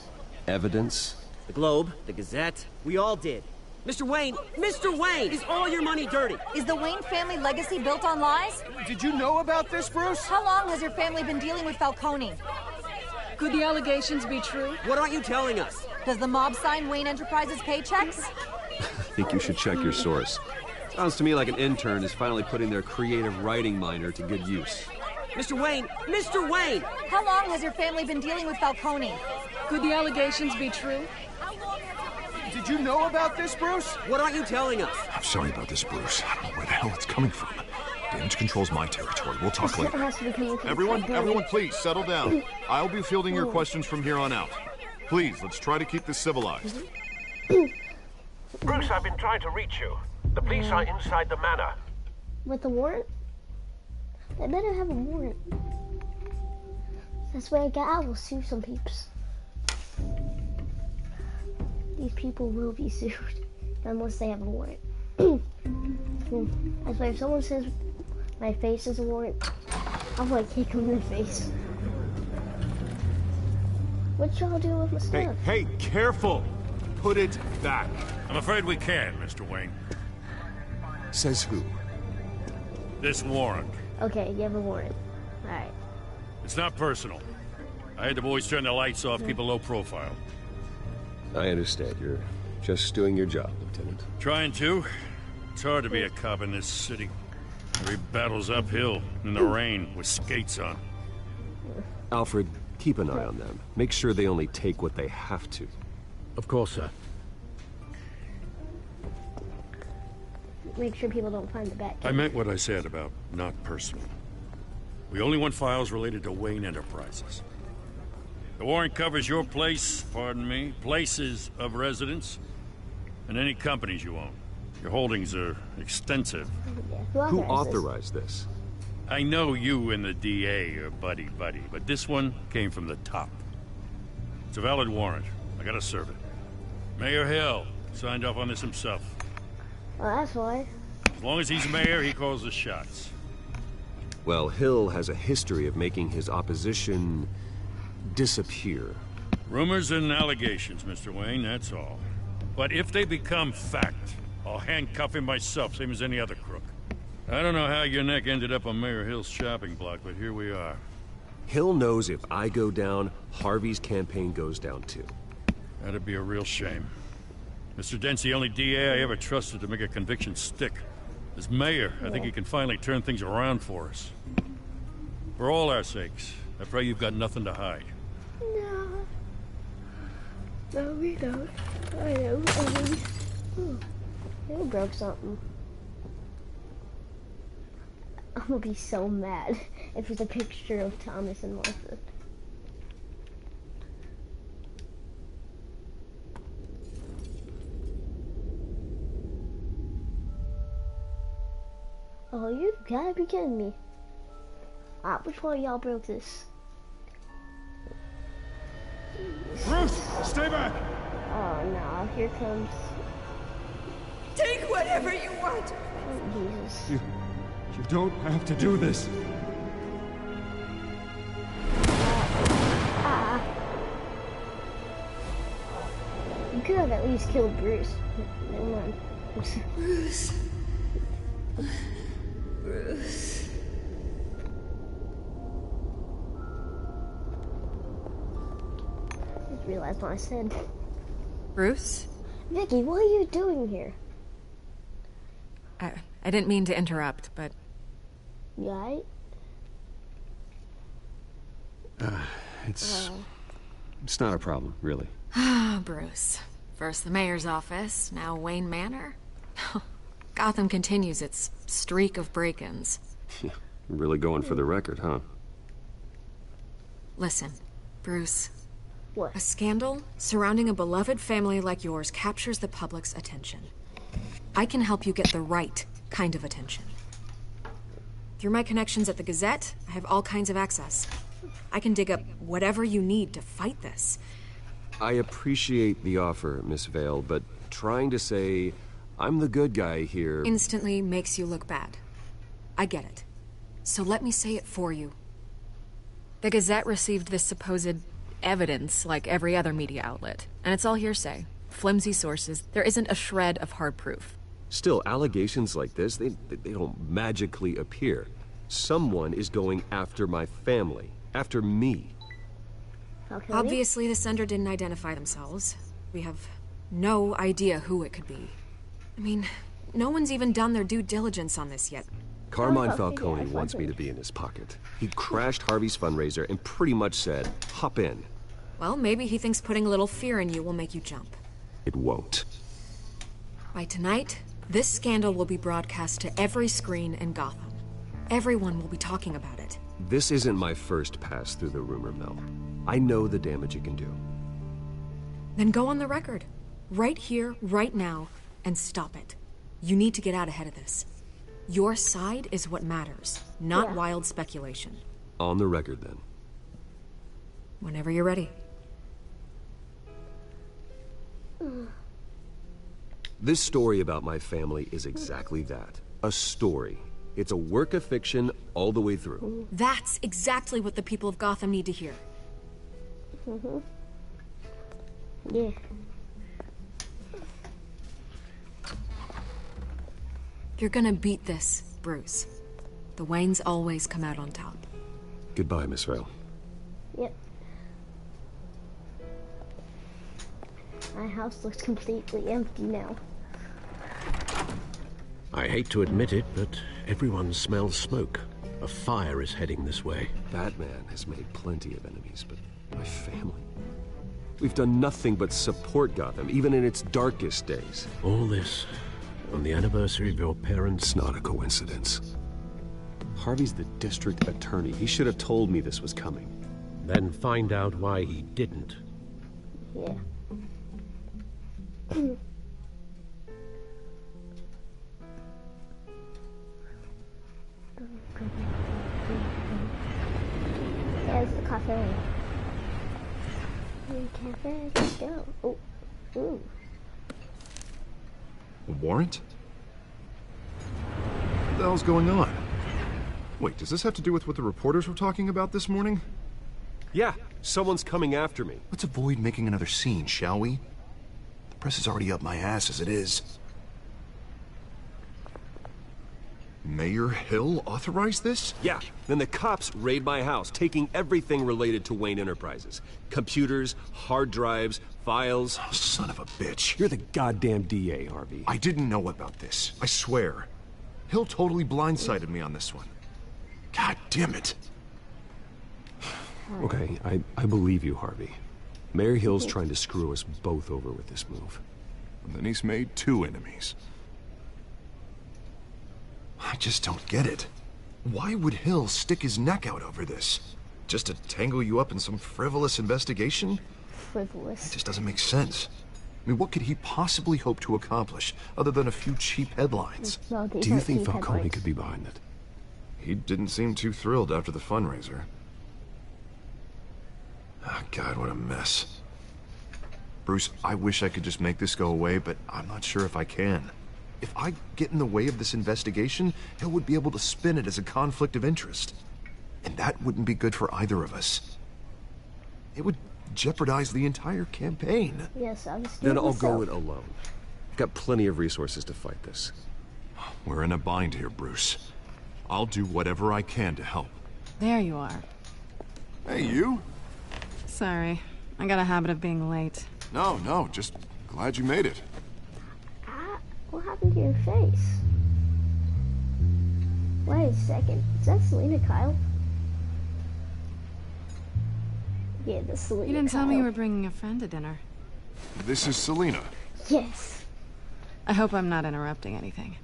evidence? The Globe, the Gazette, we all did. Mr. Wayne, is all your money dirty? Is the Wayne family legacy built on lies? Did you know about this, Bruce? How long has your family been dealing with Falcone? Could the allegations be true? What aren't you telling us? Does the mob sign Wayne Enterprises paychecks? I think you should check your source. Sounds to me like an intern is finally putting their creative writing minor to good use. Mr. Wayne! How long has your family been dealing with Falcone? Could the allegations be true? Did you know about this, Bruce? What aren't you telling us? I'm sorry about this, Bruce. I don't know where the hell it's coming from. Damage control's my territory. We'll talk later. Everyone, please settle down. I'll be fielding your questions from here on out. Please, let's try to keep this civilized. Bruce, I've been trying to reach you. The police are inside the manor. With a warrant? They better have a warrant. That's where I will sue some peeps. These people will be sued unless they have a warrant. That's why if someone says my face is a warrant, I'm gonna kick them in the face. What y'all doing with my stuff? Hey, careful! Put it back. I'm afraid we can't, Mr. Wayne. Says who? This warrant. Okay, you have a warrant. Alright. It's not personal. I had the boys turn the lights off, keep a low profile. I understand. You're just doing your job, Lieutenant. Trying to. It's hard to be a cop in this city. Every battle's uphill, in the rain, with skates on. Alfred, keep an eye on them. Make sure they only take what they have to. Of course, sir. Make sure people don't find the bat. I meant what I said about not personal. We only want files related to Wayne Enterprises. The warrant covers your place, pardon me, places of residence, and any companies you own. Your holdings are extensive. Who authorized this? I know you and the DA are buddy-buddy, but this one came from the top. It's a valid warrant. I gotta serve it. Mayor Hill signed off on this himself. Well, that's why. As long as he's mayor, he calls the shots. Well, Hill has a history of making his opposition disappear. Rumors and allegations, Mr. Wayne, that's all. But if they become fact, I'll handcuff him myself, same as any other crook. I don't know how your neck ended up on Mayor Hill's shopping block, but here we are. Hill knows if I go down, Harvey's campaign goes down too. That'd be a real shame. Mr. Dent's the only DA I ever trusted to make a conviction stick. As mayor, I think he can finally turn things around for us. For all our sakes, I pray you've got nothing to hide. No, we don't. I know. They broke something. I'm gonna be so mad if it's a picture of Thomas and Martha. Oh, you gotta be kidding me. Which one of y'all broke this? Bruce, stay back! Oh no, here comes... Take whatever you want! Oh, Jesus. You don't have to do this. could have at least killed Bruce. Never mind. Bruce. Bruce. I just realized what I said. Bruce? Vicky, what are you doing here? I didn't mean to interrupt, but... You alright? It's not a problem, really. Ah, Bruce. First the mayor's office, now Wayne Manor. Gotham continues its streak of break-ins. Yeah, really going for the record, huh? Listen, Bruce. What? A scandal surrounding a beloved family like yours captures the public's attention. I can help you get the right kind of attention. Through my connections at the Gazette, I have all kinds of access. I can dig up whatever you need to fight this. I appreciate the offer, Miss Vale, but trying to say I'm the good guy here... instantly makes you look bad. I get it. So let me say it for you. The Gazette received this supposed evidence like every other media outlet, and it's all hearsay. Flimsy sources. There isn't a shred of hard proof. Still, allegations like this, they don't magically appear. Someone is going after my family. After me. Okay. Obviously, the sender didn't identify themselves. We have no idea who it could be. I mean, no one's even done their due diligence on this yet. Carmine Falcone wants me to be in his pocket. He crashed Harvey's fundraiser and pretty much said, hop in. Well, maybe he thinks putting a little fear in you will make you jump. It won't. By tonight, this scandal will be broadcast to every screen in Gotham. Everyone will be talking about it. This isn't my first pass through the rumor mill. I know the damage it can do. Then go on the record. Right here, right now, and stop it. You need to get out ahead of this. Your side is what matters, not wild speculation. On the record, then. Whenever you're ready. This story about my family is exactly that. A story. It's a work of fiction all the way through. That's exactly what the people of Gotham need to hear. Yeah. You're gonna beat this, Bruce. The Waynes always come out on top. Goodbye, Miss Vale. Yep. My house looks completely empty now. I hate to admit it, but everyone smells smoke. A fire is heading this way. Batman has made plenty of enemies, but my family... We've done nothing but support Gotham, even in its darkest days. All this on the anniversary of your parents'... It's not a coincidence. Harvey's the district attorney. He should have told me this was coming. Then find out why he didn't. Yeah. There's the cafe. Cafe, let's go. Oh, ooh. A warrant? What the hell's going on? Wait, does this have to do with what the reporters were talking about this morning? Yeah, someone's coming after me. Let's avoid making another scene, shall we? The press is already up my ass as it is. Mayor Hill authorized this? Yeah, then the cops raid my house, taking everything related to Wayne Enterprises. Computers, hard drives, files. Oh, son of a bitch. You're the goddamn DA, Harvey. I didn't know about this. I swear. Hill totally blindsided me on this one. God damn it. Okay, I believe you, Harvey. Mayor Hill's trying to screw us both over with this move. And then he's made 2 enemies. I just don't get it. Why would Hill stick his neck out over this? Just to tangle you up in some frivolous investigation? Frivolous. It just doesn't make sense. I mean, what could he possibly hope to accomplish other than a few cheap headlines? No, Do you think Falcone could be behind it? He didn't seem too thrilled after the fundraiser. Oh, God, what a mess. Bruce, I wish I could just make this go away, but I'm not sure if I can. If I get in the way of this investigation, Hill would be able to spin it as a conflict of interest. And that wouldn't be good for either of us. It would jeopardize the entire campaign. Yes, I'm Then I'll go it alone. I've got plenty of resources to fight this. We're in a bind here, Bruce. I'll do whatever I can to help. There you are. Hey, you? Sorry. I got a habit of being late. No, just glad you made it. What happened to your face? Wait a second. Is that Selena Kyle? Yeah, that's Selena You didn't Kyle. tell me you were bringing a friend to dinner. This is Selena. Yes. I hope I'm not interrupting anything.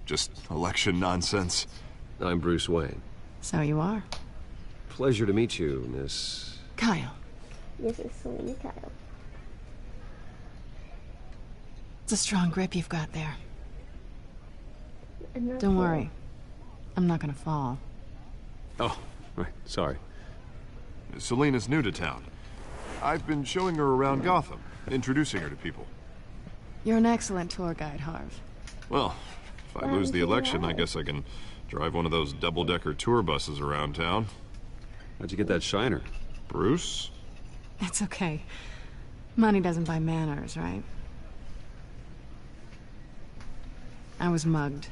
Just election nonsense. I'm Bruce Wayne. So you are. Pleasure to meet you, Miss... Kyle. Yes, it's Selena Kyle. It's a strong grip you've got there. I'm not Don't sure. worry. I'm not gonna fall. Oh, right, sorry. Selena's new to town. I've been showing her around Gotham, introducing her to people. You're an excellent tour guide, Harv. Well, if I lose the election, I guess I can drive one of those double-decker tour buses around town. How'd you get that shiner? Bruce? It's okay. Money doesn't buy manners, right? I was mugged.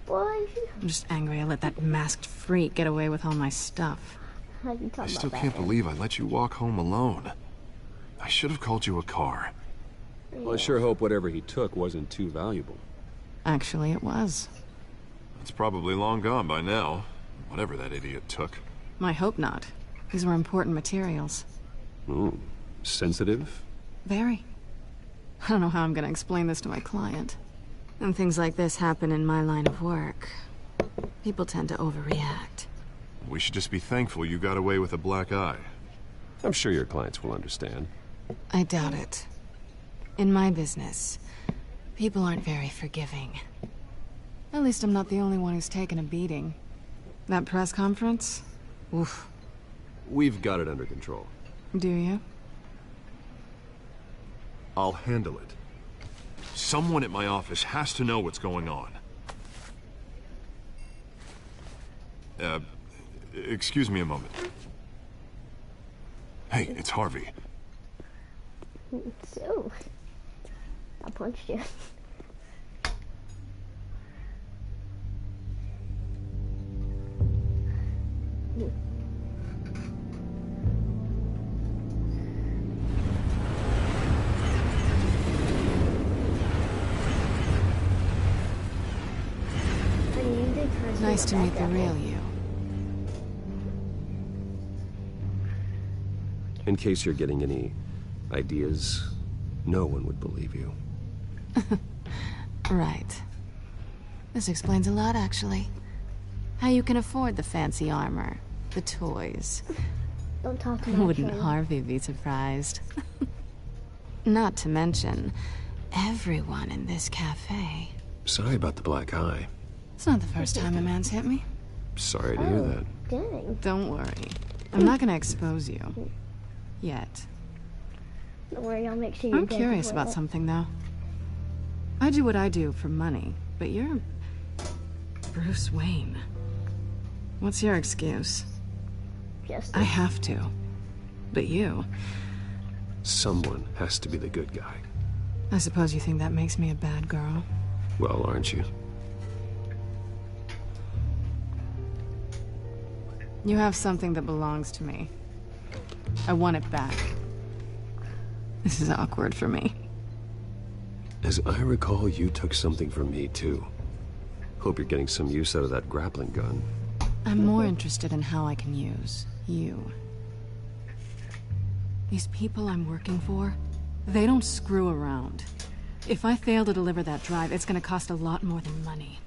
Boy. I'm just angry I let that masked freak get away with all my stuff. I still can't believe I let you walk home alone. I should have called you a car. Well, I sure hope whatever he took wasn't too valuable. Actually, it was. It's probably long gone by now, whatever that idiot took. I hope not. These were important materials. Ooh, sensitive? Very. I don't know how I'm gonna explain this to my client. And things like this happen in my line of work. People tend to overreact. We should just be thankful you got away with a black eye. I'm sure your clients will understand. I doubt it. In my business, people aren't very forgiving. At least I'm not the only one who's taken a beating. That press conference? Oof. We've got it under control. Do you? I'll handle it. Someone at my office has to know what's going on. Excuse me a moment. Hey, it's Harvey. So, I punched you. Nice to meet the real you. In case you're getting any ideas, no one would believe you. Right. This explains a lot, actually. How you can afford the fancy armor, the toys. Don't talk to me. Wouldn't Harvey be surprised? Not to mention, everyone in this cafe. Sorry about the black eye. It's not the first time a man's hit me. Sorry to hear that. Dang. Don't worry. I'm not gonna expose you. Yet. Don't worry, I'll make sure you I'm curious about something, though. I do what I do for money, but you're... Bruce Wayne. What's your excuse? Justice. I have to. But you... Someone has to be the good guy. I suppose you think that makes me a bad girl? Well, aren't you? You have something that belongs to me. I want it back. This is awkward for me. As I recall, you took something from me, too. Hope you're getting some use out of that grappling gun. I'm more interested in how I can use you. These people I'm working for, they don't screw around. If I fail to deliver that drive, it's gonna cost a lot more than money.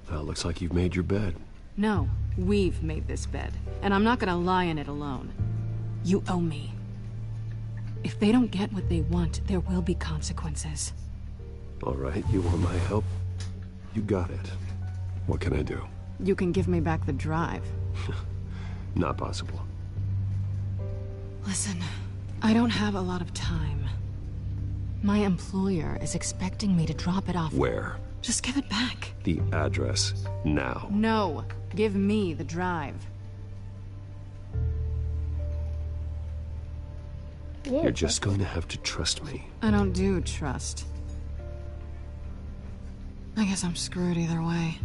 Well, looks like you've made your bed. No, we've made this bed, and I'm not gonna lie in it alone. You owe me. If they don't get what they want, there will be consequences. All right, you want my help? You got it. What can I do? You can give me back the drive. Not possible. Listen, I don't have a lot of time. My employer is expecting me to drop it off. Where? Just give it back. The address, now. No, give me the drive. Yeah, You're just going to have to trust me. I don't do trust. I guess I'm screwed either way.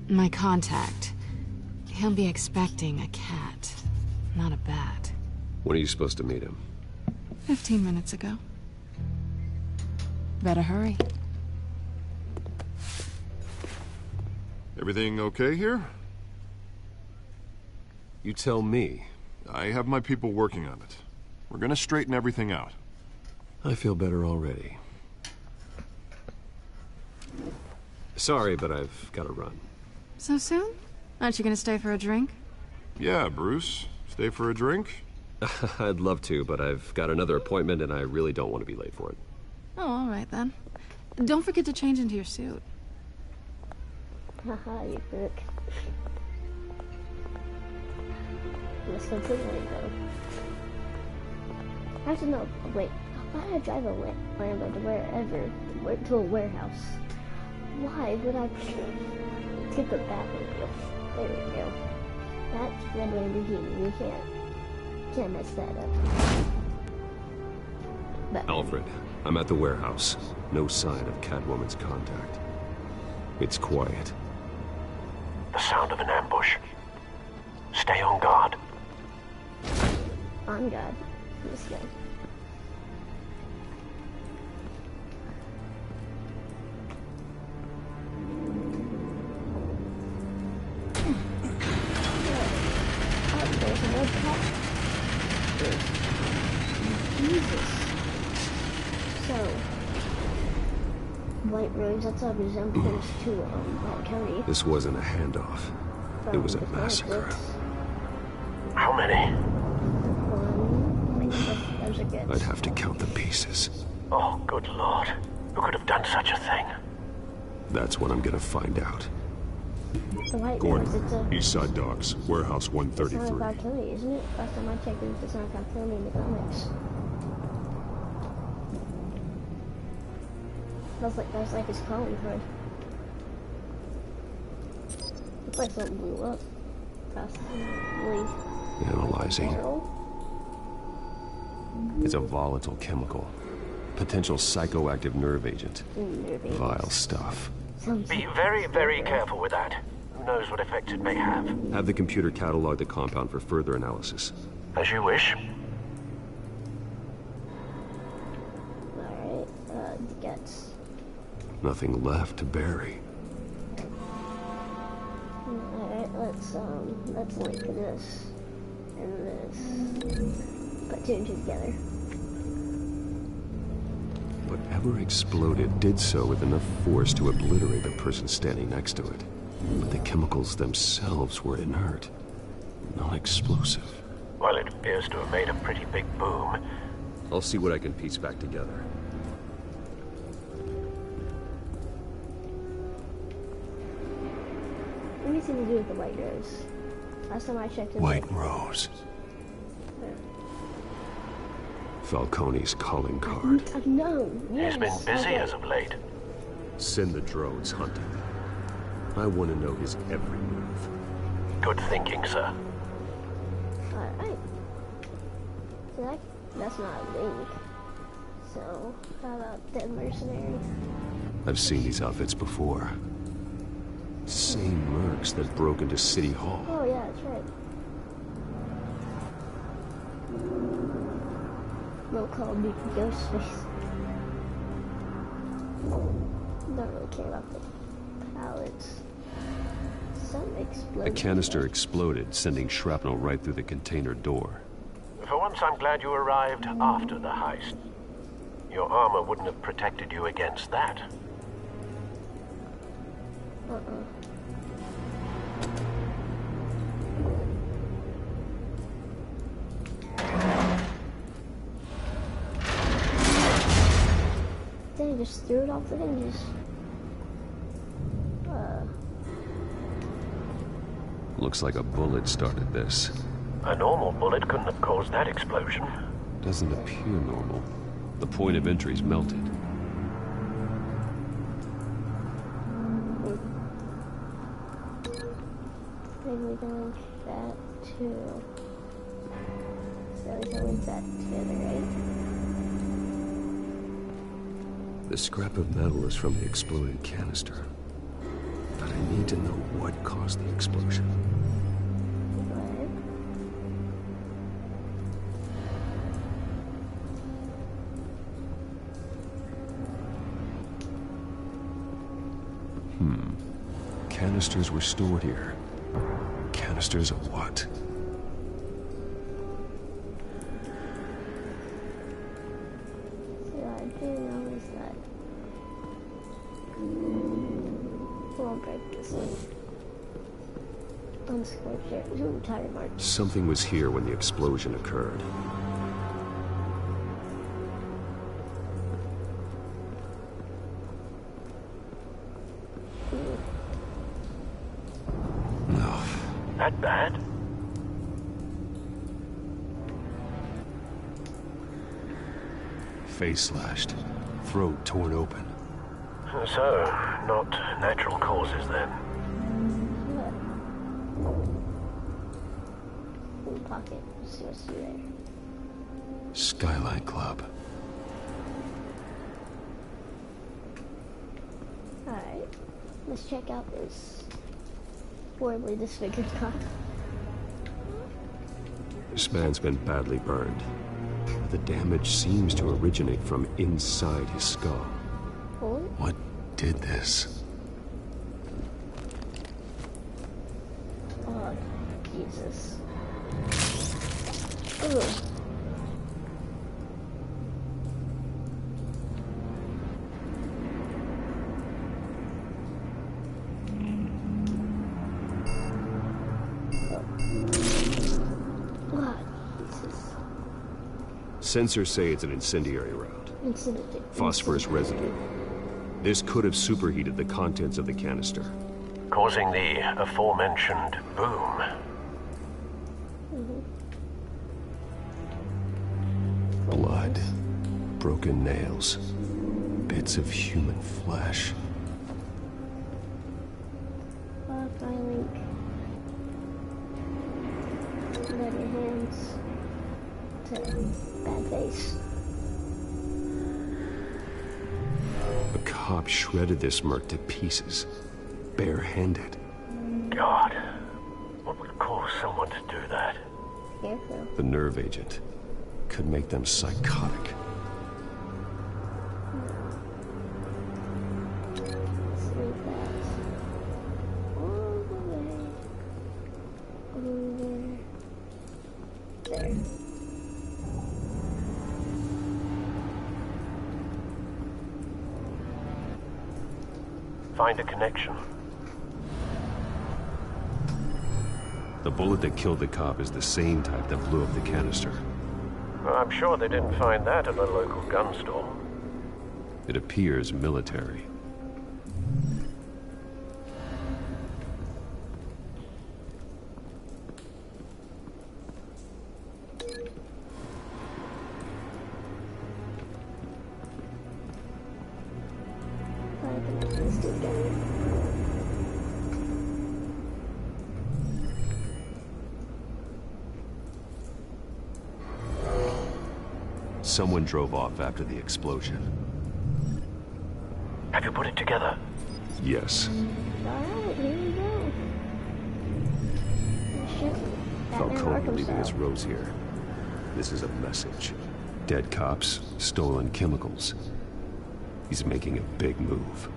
My contact. He'll be expecting a cat, not a bat. When are you supposed to meet him? 15 minutes ago. Better hurry. Everything okay here? You tell me. I have my people working on it. We're gonna straighten everything out. I feel better already. Sorry, but I've got to run. So soon? Aren't you gonna stay for a drink? Yeah, Bruce. Stay for a drink? I'd love to, but I've got another appointment and I really don't want to be late for it. Oh, all right then. Don't forget to change into your suit. Haha, you prick. Let's go to the Lambo. Actually, no, wait. Why did I drive a Lambo to wherever, to a warehouse? Why would I get the Batmobile? There we go. That's red Lamborghini. You can't mess that up. But Alfred, I'm at the warehouse. No sign of Catwoman's contact. It's quiet. The sound of an ambush. Stay on guard. On guard. Let's go. Jesus. So, White Rose, that's a resemblance to White County. This wasn't a handoff. It was a massacre. How many? Those are good. I'd have to count the pieces. Oh, good Lord. Who could have done such a thing? That's what I'm gonna find out. The White Gordon, Rose, it's a... Eastside Docks, Warehouse It's not 133. about County, isn't it? Last time I checked, it's not about County in the comics. That was like his calling card. Looks like something blew up. Possibly. Analyzing. Barrel? It's a volatile chemical. Potential psychoactive nerve agent. Vile stuff. Be very, very careful with that. Who knows what effects it may have. Have the computer catalog the compound for further analysis. As you wish. Alright, the guts. Nothing left to bury. Alright, let's link this and this. Put two and two together. Whatever exploded did so with enough force to obliterate the person standing next to it. But the chemicals themselves were inert, non-explosive. Well, it appears to have made a pretty big boom. I'll see what I can piece back together. Anything to do with the White Rose? Last time I checked, White Rose. Falcone's calling card. No. He's been busy as of late. Send the drones hunting. I want to know his every move. Good thinking, sir. Alright. So that's not a link. So, how about Dead Mercenary? I've seen these outfits before. Same mercs that broke into City Hall. Oh yeah, that's right. Roll call me Ghostface. Don't really care about the pallets. Some A exploded. canister exploded, sending shrapnel right through the container door. For once, I'm glad you arrived after the heist. Your armor wouldn't have protected you against that. Then he just threw it off the hinges. Looks like a bullet started this. A normal bullet couldn't have caused that explosion. Doesn't appear normal. The point of entry's melted. Maybe we can link that too. So everything like that together, right? The scrap of metal is from the exploded canister. But I need to know what caused the explosion. Canisters were stored here. Canisters of what? So I do know is that we'll break this one. On the sculpture. Ooh, tire marks. Something was here when the explosion occurred. That bad? Face slashed, throat torn open. So, not natural causes then. In the pocket. See what's through there. Skyline Club. Alright. Let's check out this horribly disfigured cop. This man's been badly burned. The damage seems to originate from inside his skull. Oh? What did this? Oh, Jesus. Ugh. Sensors say it's an incendiary round. Phosphorus residue. This could have superheated the contents of the canister, causing the aforementioned boom. Blood, broken nails, bits of human flesh. Filing. Let your hands to bad face. A cop shredded this merc to pieces, barehanded. God, what would cause someone to do that? Careful. The nerve agent could make them psychotic. Let's leave that all the way over there. Find a connection. The bullet that killed the cop is the same type that blew up the canister. Well, I'm sure they didn't find that at the local gun store. It appears military. Someone drove off after the explosion. Have you put it together? Yes. Alright, here we go. Shit. Falcone leaving his rose here. This is a message. Dead cops, stolen chemicals. He's making a big move.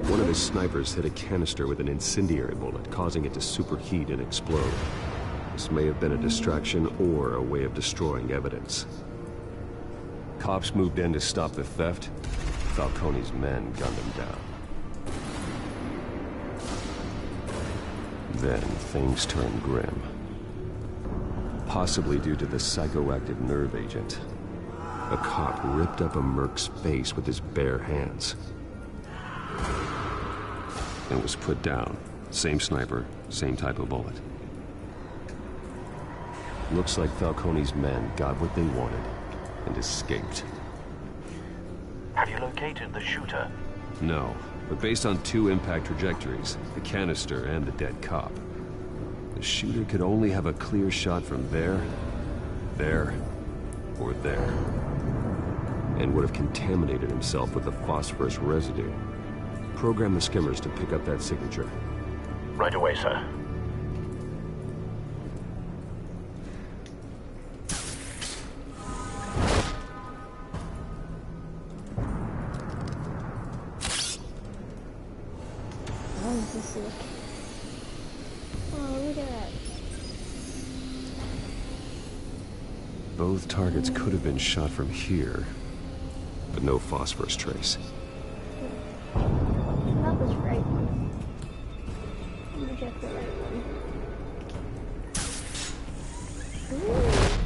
One of his snipers hit a canister with an incendiary bullet, causing it to superheat and explode. This may have been a distraction or a way of destroying evidence. Cops moved in to stop the theft. Falcone's men gunned him down. Then things turned grim. Possibly due to the psychoactive nerve agent. A cop ripped up a merc's face with his bare hands. And was put down. Same sniper, same type of bullet. Looks like Falcone's men got what they wanted and escaped. Have you located the shooter? No, but based on 2 impact trajectories, the canister and the dead cop, the shooter could only have a clear shot from there, or there, and would have contaminated himself with the phosphorus residue. Program the skimmers to pick up that signature. Right away, sir. Oh, this is sick. Oh, look at that. Both targets could have been shot from here, but no phosphorus trace. Not this right one. Reject the right one. Ooh.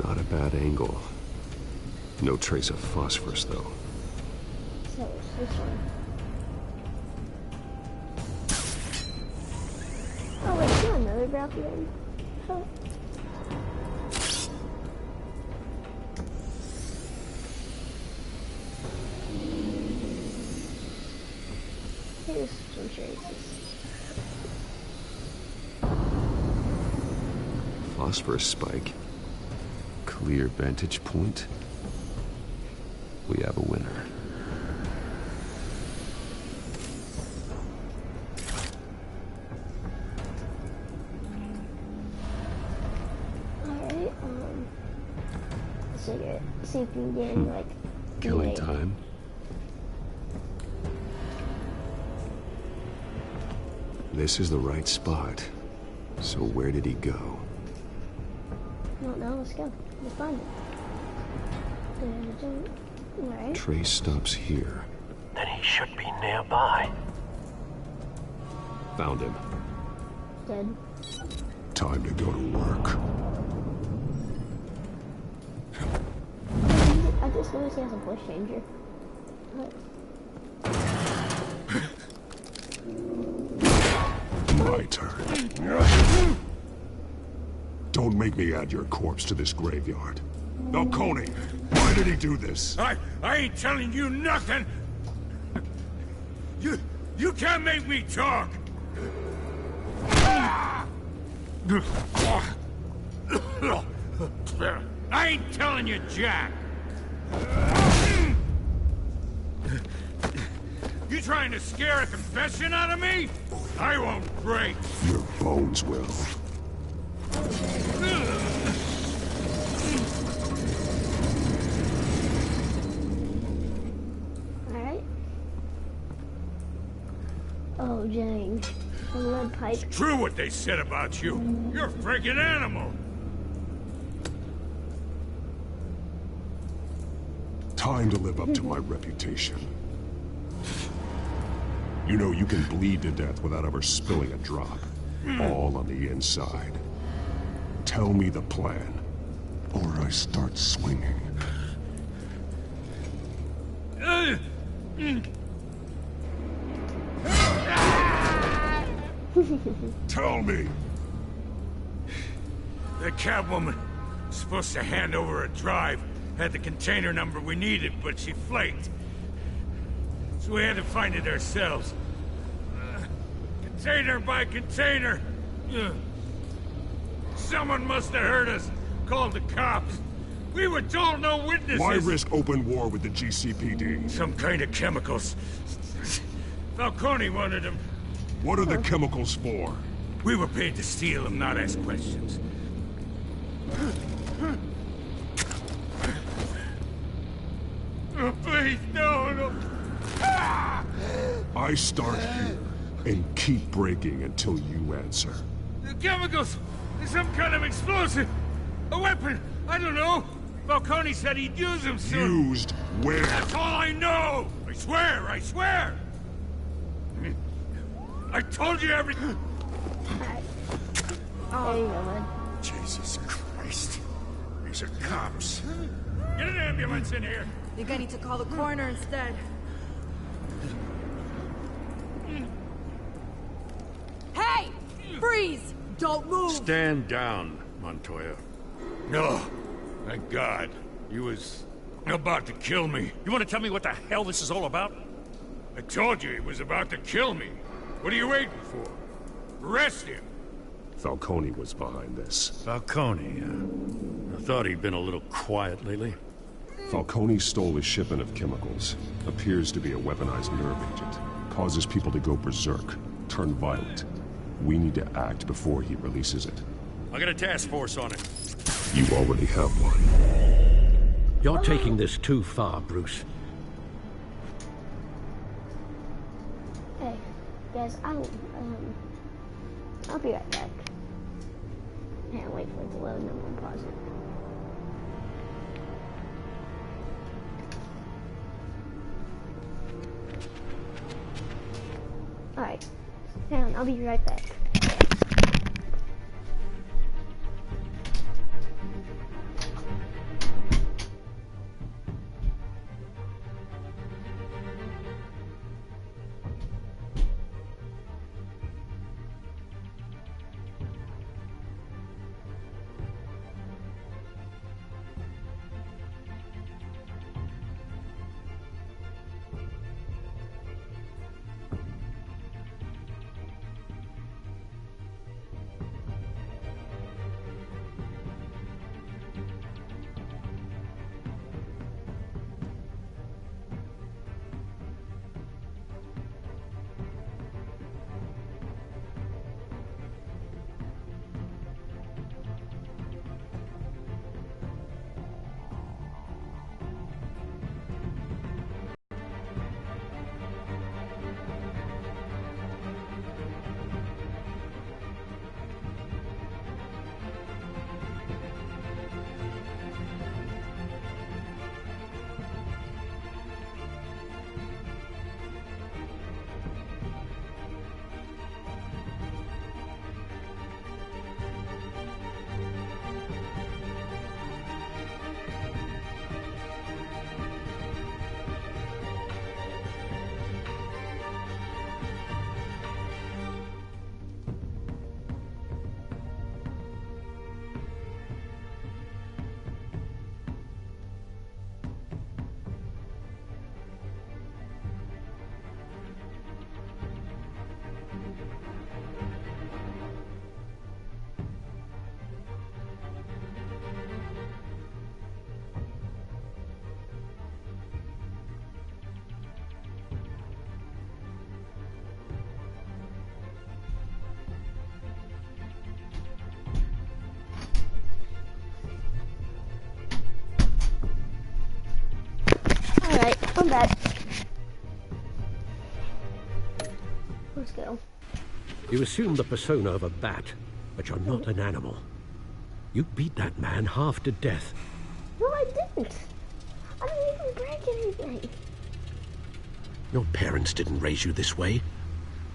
Not a bad angle. No trace of phosphorus, though. So it's this one. Oh, wait, still another grappling. Huh. Here's some traces. Phosphorus spike. Clear vantage point. We have a winner. Alright, cigarette. See if you can get any, like, Killing DNA. time. This is the right spot. So where did he go? I don't know, let's go. Let's find it. Alright. Trace stops here. Then he should be nearby. Found him. Dead. Time to go to work. I just noticed he has a voice changer. What? My turn. Don't make me add your corpse to this graveyard. Falcone, why did he do this? I ain't telling you nothing! You can't make me talk! I ain't telling you, Jack! You trying to scare a confession out of me? I won't break! Your bones will. Alright. Oh, dang. A lead pipe. It's true what they said about you. You're a freaking animal! Time to live up to my reputation. You know you can bleed to death without ever spilling a drop. All on the inside. Tell me the plan, or I start swinging. Tell me! The Catwoman was supposed to hand over a drive. Had the container number we needed, but she flaked. So we had to find it ourselves. Container by container. Someone must have heard us. Called the cops. We were told no witnesses. Why risk open war with the GCPD? Some kind of chemicals. Falcone wanted them. What are the chemicals for? We were paid to steal them, not ask questions. Oh, please, no. I start here and keep breaking until you answer. The chemicals! Some kind of explosive! A weapon! I don't know! Falcone said he'd use them soon. Used where? That's all I know! I swear! I told you everything! There you go, man. Jesus Christ. These are cops. Get an ambulance in here! Think I need to call the coroner instead. Hey! Freeze! Don't move! Stand down, Montoya. No. Thank God. He was about to kill me. You want to tell me what the hell this is all about? I told you he was about to kill me. What are you waiting for? Arrest him! Falcone was behind this. Falcone, I thought he'd been a little quiet lately. Falcone stole a shipment of chemicals. Appears to be a weaponized nerve agent. Causes people to go berserk, turn violent. We need to act before he releases it. I got a task force on it. You already have one. You're taking this too far, Bruce. Hey, guys, I'll be right back. Can't wait for it to load and I'm gonna pause it. Alright, hang on, I'll be right back. Alright, I'm back. Let's go. You assume the persona of a bat, but you're not an animal. You beat that man half to death. No, I didn't. I didn't even break anything. Your parents didn't raise you this way.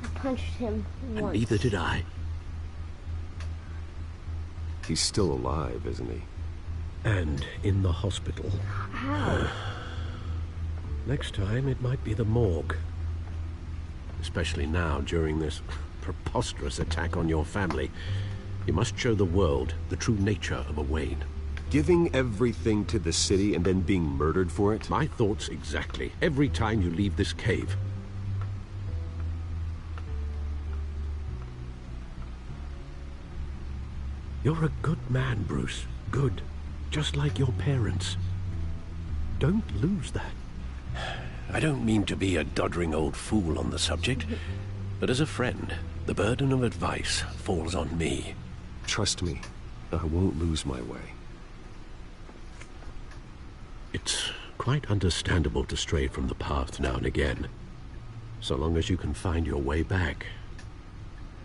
I punched him once. And neither did I. He's still alive, isn't he? And in the hospital. How? Next time, it might be the morgue. Especially now, during this preposterous attack on your family. You must show the world the true nature of a Wayne. Giving everything to the city and then being murdered for it? My thoughts exactly. Every time you leave this cave. You're a good man, Bruce. Good. Just like your parents. Don't lose that. I don't mean to be a doddering old fool on the subject, but as a friend, the burden of advice falls on me. Trust me, I won't lose my way. It's quite understandable to stray from the path now and again, so long as you can find your way back.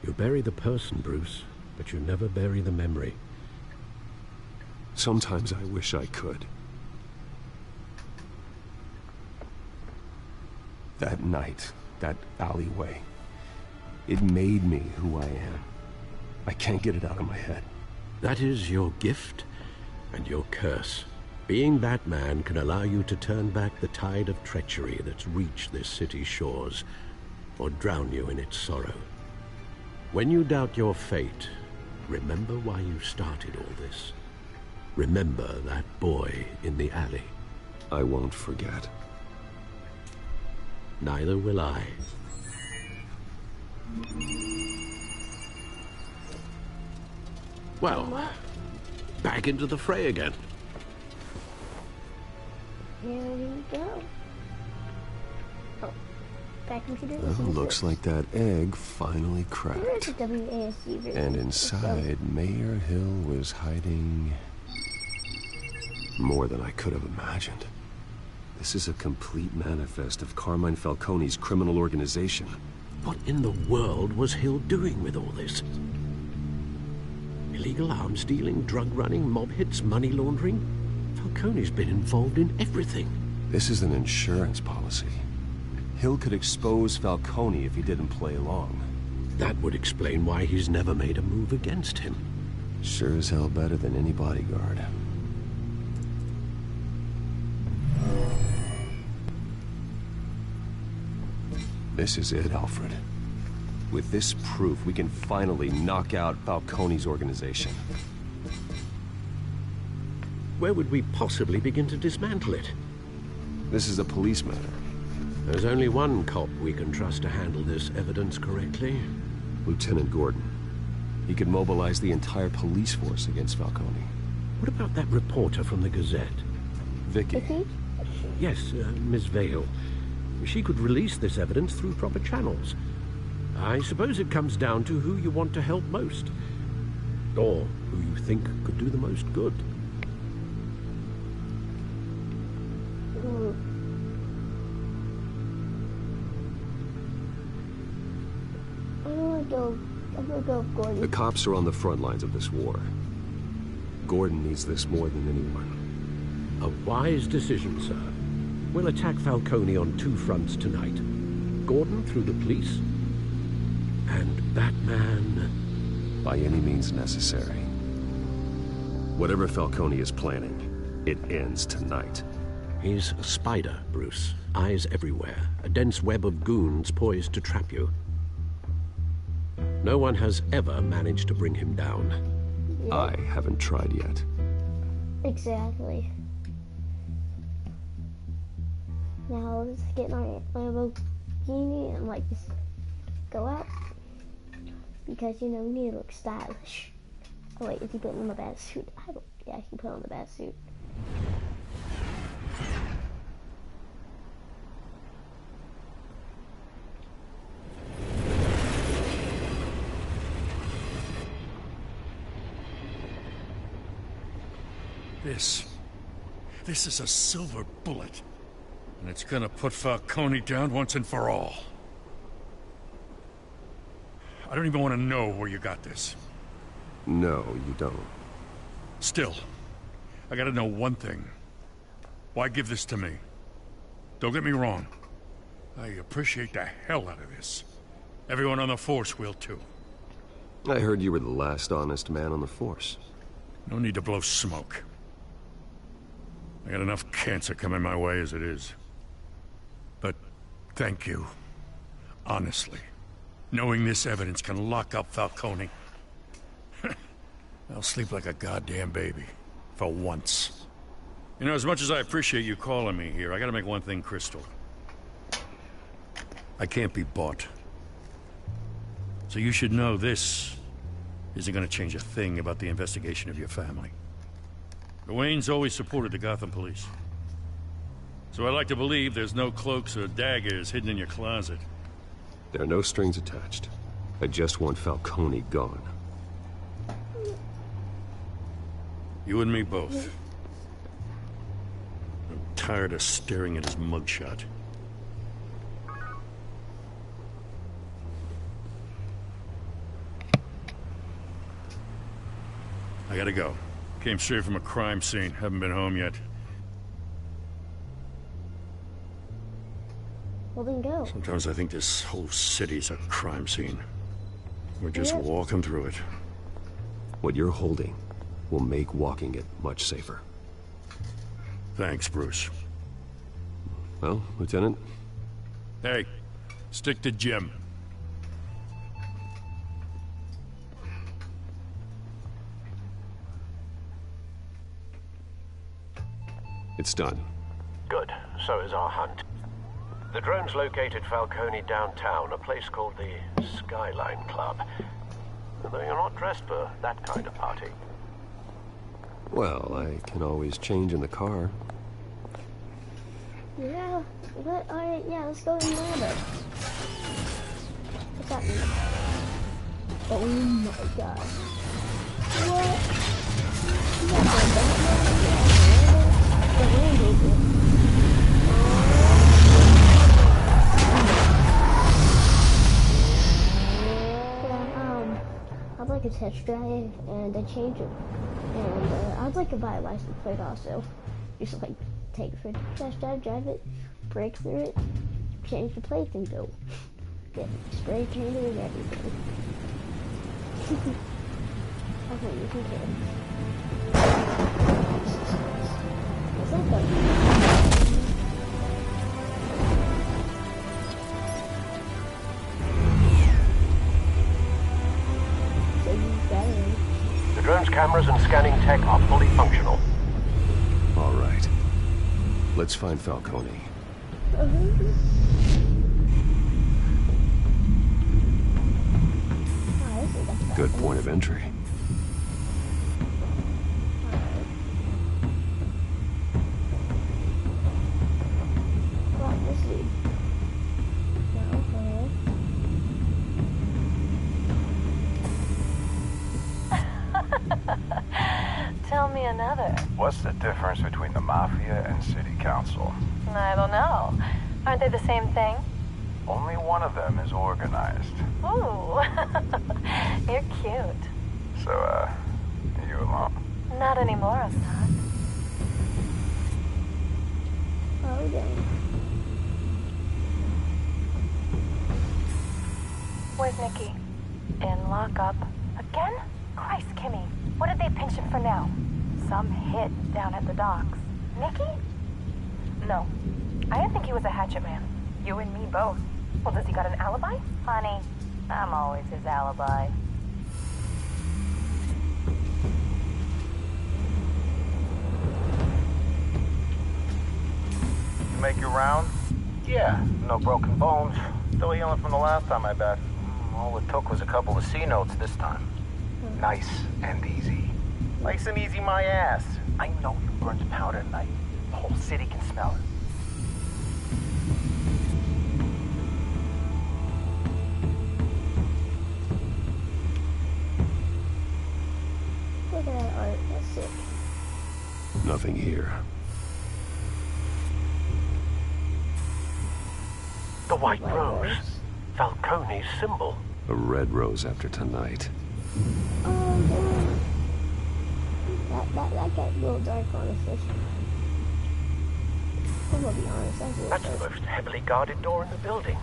You bury the person, Bruce, but you never bury the memory. Sometimes I wish I could. That night, that alleyway, it made me who I am. I can't get it out of my head. That is your gift and your curse. Being Batman can allow you to turn back the tide of treachery that's reached this city's shores, or drown you in its sorrow. When you doubt your fate, remember why you started all this. Remember that boy in the alley. I won't forget. Neither will I. Well, back into the fray again. Here we go. Oh, back into the Well, looks like that egg finally cracked. And inside, Mayor Hill was hiding more than I could have imagined. This is a complete manifest of Carmine Falcone's criminal organization. What in the world was Hill doing with all this? Illegal arms dealing, drug running, mob hits, money laundering? Falcone's been involved in everything. This is an insurance policy. Hill could expose Falcone if he didn't play along. That would explain why he's never made a move against him. Sure as hell better than any bodyguard. This is it, Alfred. With this proof, we can finally knock out Falcone's organization. Where would we possibly begin to dismantle it? This is a police matter. There's only one cop we can trust to handle this evidence correctly. Lieutenant Gordon. He could mobilize the entire police force against Falcone. What about that reporter from the Gazette? Vicky? Yes, Miss Vale. She could release this evidence through proper channels. I suppose it comes down to who you want to help most. Or who you think could do the most good. I'm gonna go with Gordon. The cops are on the front lines of this war. Gordon needs this more than anyone. A wise decision, sir. We'll attack Falcone on two fronts tonight. Gordon through the police, and Batman... by any means necessary. Whatever Falcone is planning, it ends tonight. He's a spider, Bruce. Eyes everywhere. A dense web of goons poised to trap you. No one has ever managed to bring him down. Yep. I haven't tried yet. Exactly. Now let's get our Lamborghini and just go out. Because, we need to look stylish. Oh wait, is he putting on the bad suit? Yeah, he put on the bad suit. This is a silver bullet. And it's gonna put Falcone down once and for all. I don't even want to know where you got this. No, you don't. Still, I gotta know one thing. Why give this to me? Don't get me wrong. I appreciate the hell out of this. Everyone on the force will too. I heard you were the last honest man on the force. No need to blow smoke. I got enough cancer coming my way as it is. But thank you. Honestly. Knowing this evidence can lock up Falcone. I'll sleep like a goddamn baby. For once. As much as I appreciate you calling me here, I gotta make one thing crystal. I can't be bought. So you should know this isn't gonna change a thing about the investigation of your family. The Waynes always supported the Gotham police. So I like to believe there's no cloaks or daggers hidden in your closet. There are no strings attached. I just want Falcone gone. You and me both. I'm tired of staring at his mugshot. I gotta go. Came straight from a crime scene. Haven't been home yet. Well, then go. Sometimes I think this whole city's a crime scene. We're just walking through it. What you're holding will make walking it much safer. Thanks, Bruce. Well, Lieutenant? Hey, stick to Jim. It's done. Good. So is our hunt. The drones located Falcone downtown, a place called the Skyline Club. Although you're not dressed for that kind of party. Well, I can always change in the car. Yeah, but alright, yeah, let's go in the ladder. What's happening? Oh my god. What? You got the Batman? The Rain Agent. I'd like a test drive and a change it. And I'd like to buy a license plate also. Just like take it for a test drive, drive it, break through it, change the plate, and go. Get spray painted and everything. I think you can get it. Is that the... The drone's cameras and scanning tech are fully functional. All right. Let's find Falcone. Good point of entry. Tell me another. What's the difference between the Mafia and City Council? I don't know. Aren't they the same thing? Only one of them is organized. Ooh. You're cute. So, are you alone? Not anymore, I'm not. Oh, dang. Where's Nikki? In lockup. Again? Christ, Kimmy. What did they pinch him for now? Some hit down at the docks. Nikki? No. I didn't think he was a hatchet man. You and me both. Well, does he got an alibi? Honey, I'm always his alibi. You make your round? Yeah, no broken bones. Still healing from the last time, I bet. All it took was a couple of C notes this time. Nice and easy. Nice and easy, my ass. I know who burns powder at night. The whole city can smell it. Look at that art, that's sick. Nothing here. The white rose. Falcone's symbol. A red rose after tonight. Oh, damn. That got a little dark, honestly. I'm gonna be honest, That's the most heavily guarded door in the building.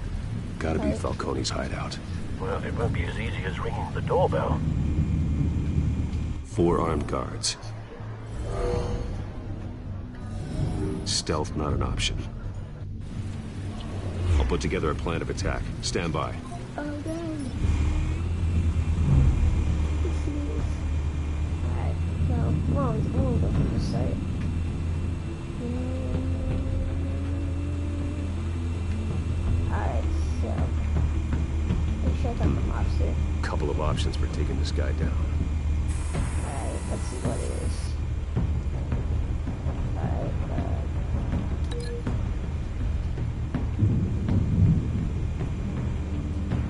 Gotta be Falcone's hideout. Well, it won't be as easy as ringing the doorbell. 4 armed guards. Stealth not an option. I'll put together a plan of attack. Stand by. Oh, damn. Alright, so, we'll go from the start. Alright, so, let's check out the mobster. Couple of options for taking this guy down. Alright, let's see what it is.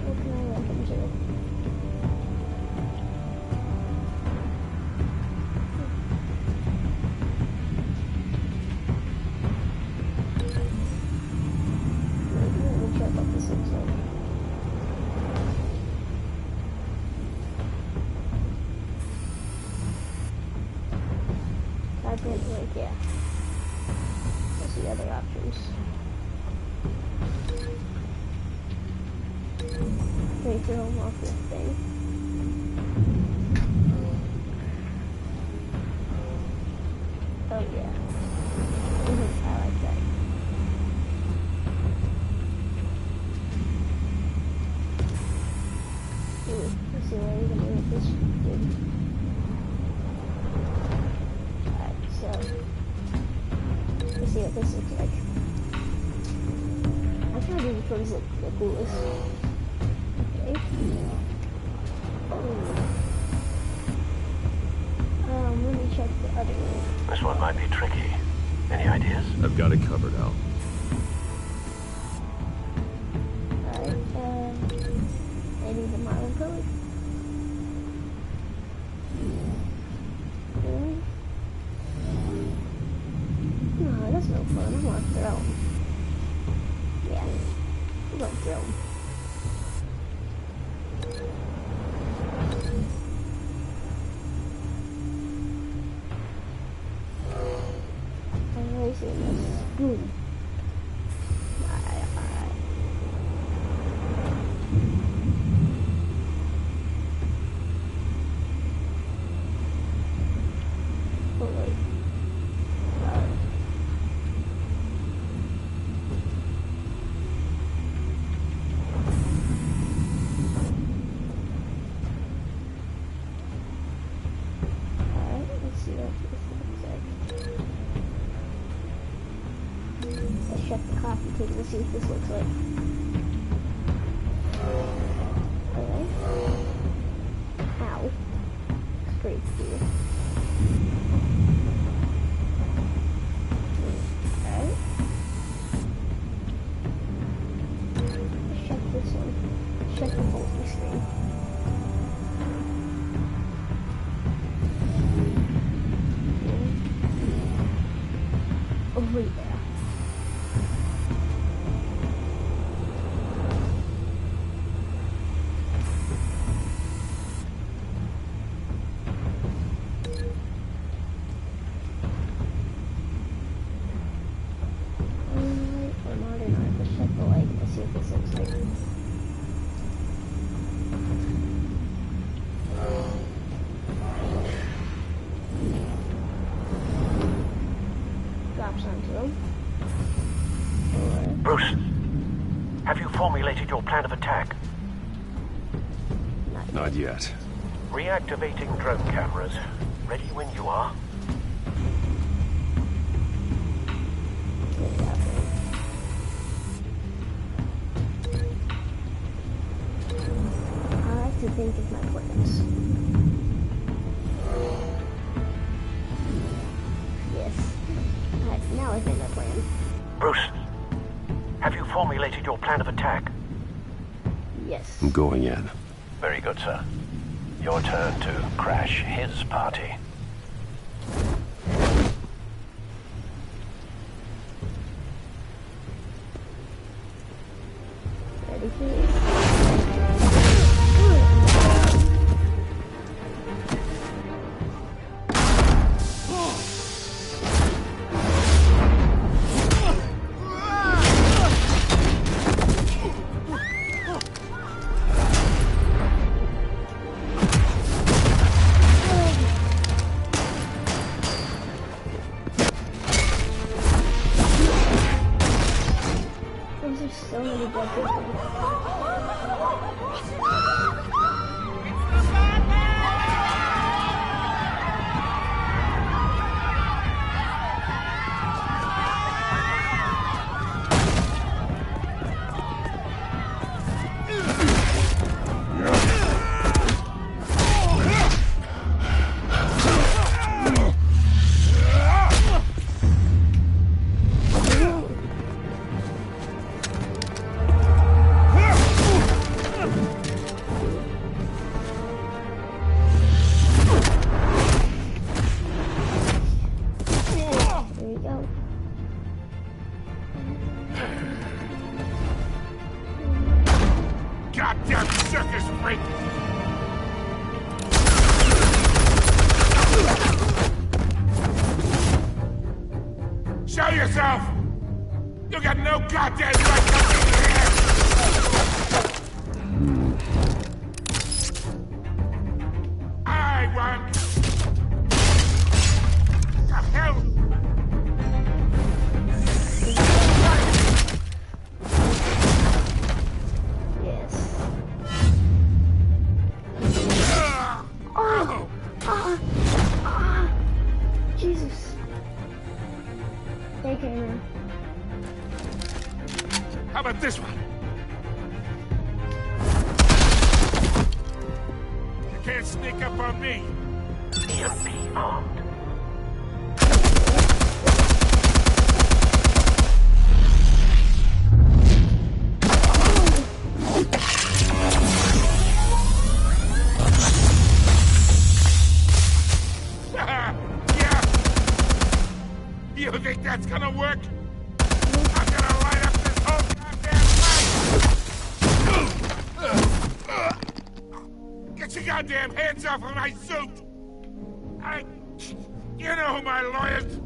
What can I look into? Let me check what this looks like. Vibrant link, yeah. What's the other options? Wait for home off this thing. Oh yeah. I like that. Ooh, let's see what we're gonna do with this dude. Alright, so things look the coolest. Okay. Let me check the other one. This one might be tricky. Any ideas? I've got it covered, Al. Alright, maybe the model code? No, that's no fun. I want to throw him. Yeah, I'm going to throw him. I'm really seeing this. Boom. Alright. Oh, wait. Let's see what this looks like. Let's check the coffee table to see what this looks like. Okay. Ow. It's pretty cool. Alright. Let's check this one. Let's check the whole screen. Over there. Let's check the light. Let's see what this looks like. Drops onto them. Bruce, have you formulated your plan of attack? Not yet. Reactivating drone cameras. Ready when you are. I like to think of my plans. Yes. Alright, now I think my plan. Bruce, have you formulated your plan of attack? Yes. I'm going in. Very good, sir. Your turn to crash his party. Ready, please? There's so many dead people. There you go. Goddamn circus freak! Show yourself! You got no goddamn right to be here! I want... The hell? Yes. Jesus. Hey, camera. How about this one? can't sneak up on me. EMP armed. You think that's gonna work? I'm gonna light up this whole goddamn place! Get your goddamn hands off of my suit! You know who my lawyers...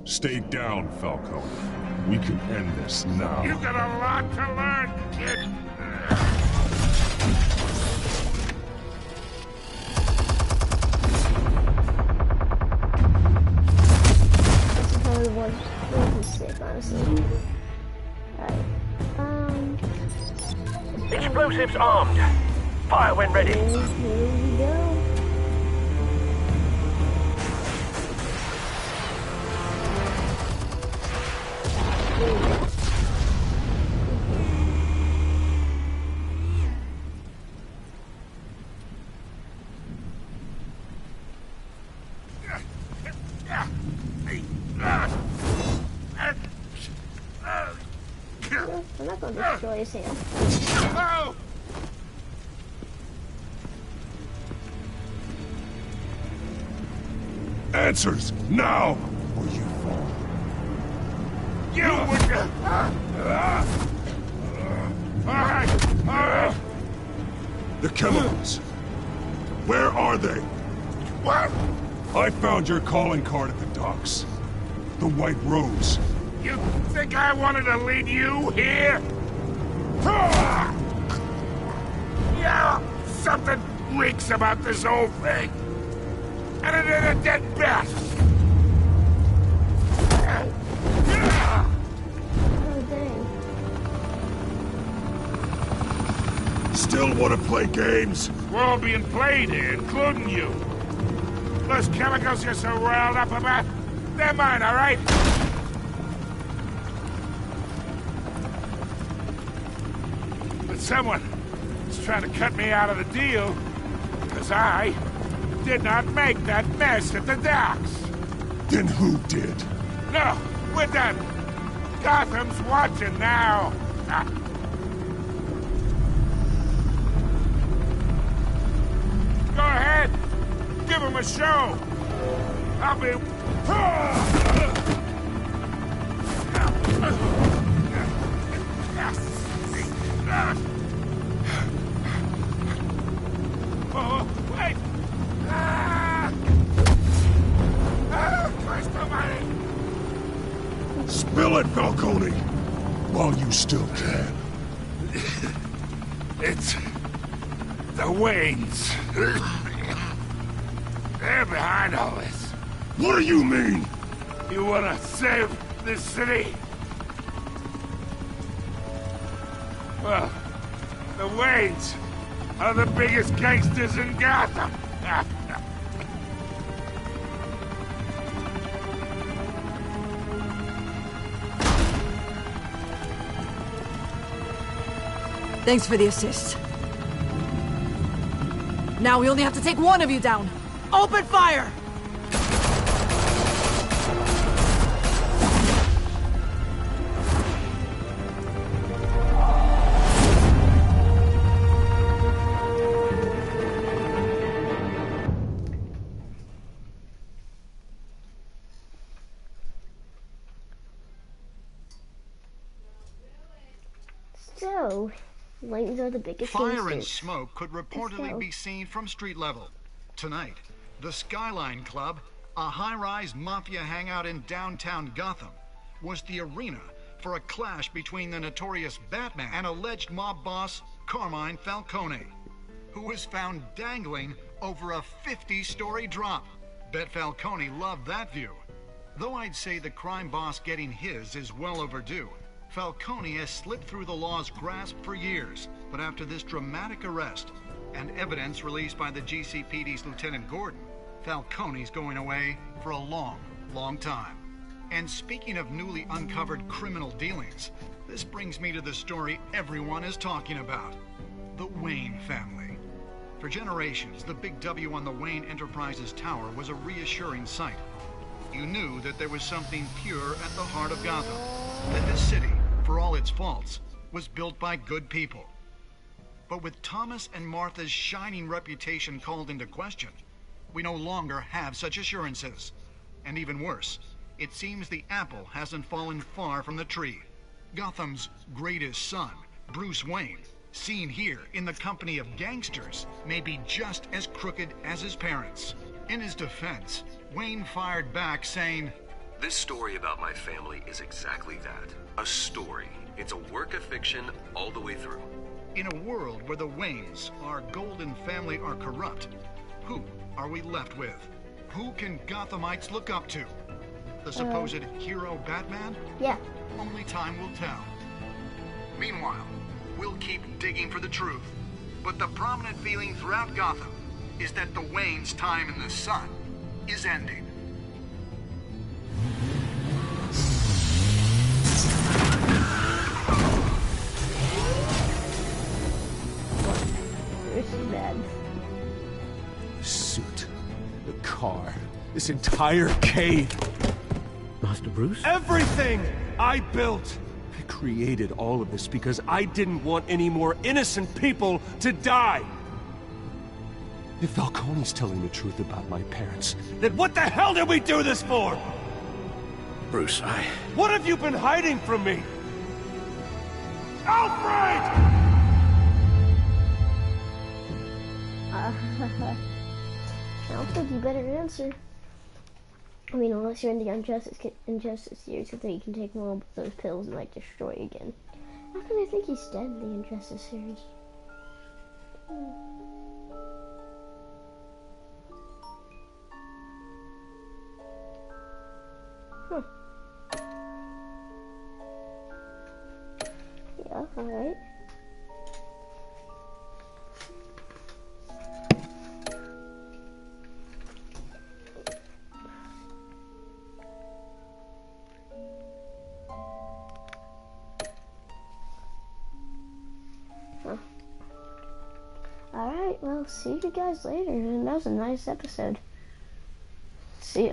Stay down, Falcone. We can end this now. You got a lot to learn, kid. Was sick, honestly. Alright. Explosives armed. Fire when ready. Here we go. I'm not going to destroy his hand. Oh! Answers, now! Or you fall. You would... Alright! The chemicals. Where are they? What? I found your calling card at the docks. The White Rose. You think I wanted to lead you here? Yeah, something reeks about this whole thing. And it ain't a dead bat. Oh, dang. Still want to play games? We're all being played here, including you. Those chemicals you're so riled up about, they're mine, all right? But someone is trying to cut me out of the deal, because I did not make that mess at the docks. Then who did? No, we're done. Gotham's watching now. Go ahead. Give him a show. I'll be... Oh, wait! Christ almighty! Spill it, Falcone! While you still can. It's... the Waynes. They're behind all this. What do you mean? You wanna save this city? Well, the Waynes are the biggest gangsters in Gotham. Thanks for the assist. Now we only have to take one of you down. Open fire! So, Waynes are the biggest Fire gangsters. and smoke could reportedly be seen from street level. Tonight, the Skyline Club, a high-rise mafia hangout in downtown Gotham, was the arena for a clash between the notorious Batman and alleged mob boss Carmine Falcone, who was found dangling over a 50-story drop. Bet Falcone loved that view. Though I'd say the crime boss getting his is well overdue. Falcone has slipped through the law's grasp for years, but after this dramatic arrest and evidence released by the GCPD's Lieutenant Gordon, Falcone's going away for a long, long time. And speaking of newly uncovered criminal dealings, This brings me to the story everyone is talking about. The Wayne family. For generations, the big W on the Wayne Enterprises tower was a reassuring sight. You knew that there was something pure at the heart of Gotham. That this city, for all its faults, was built by good people. But with Thomas and Martha's shining reputation called into question, we no longer have such assurances. And even worse, it seems the apple hasn't fallen far from the tree. Gotham's greatest son, Bruce Wayne, seen here in the company of gangsters, may be just as crooked as his parents. In his defense, Wayne fired back saying, "This story about my family is exactly that. A story. It's a work of fiction all the way through." In a world where the Waynes, our golden family, are corrupt, who are we left with? Who can Gothamites look up to? The supposed hero Batman? Yeah. Only time will tell. Meanwhile, we'll keep digging for the truth. But the prominent feeling throughout Gotham is that the Waynes' time in the sun is ending. This is bad. The suit, the car, this entire cave. Master Bruce? Everything I built! I created all of this because I didn't want any more innocent people to die! If Falcone's telling the truth about my parents, then what the hell did we do this for? Bruce, What have you been hiding from me? Alfred! Alfred, you better answer. I mean, unless you're in the Injustice series, I think you can take more of those pills and, like, destroy again. How can I think he's dead in the Injustice series? Huh. Yeah, alright. Alright, well, see you guys later, and that was a nice episode. See ya.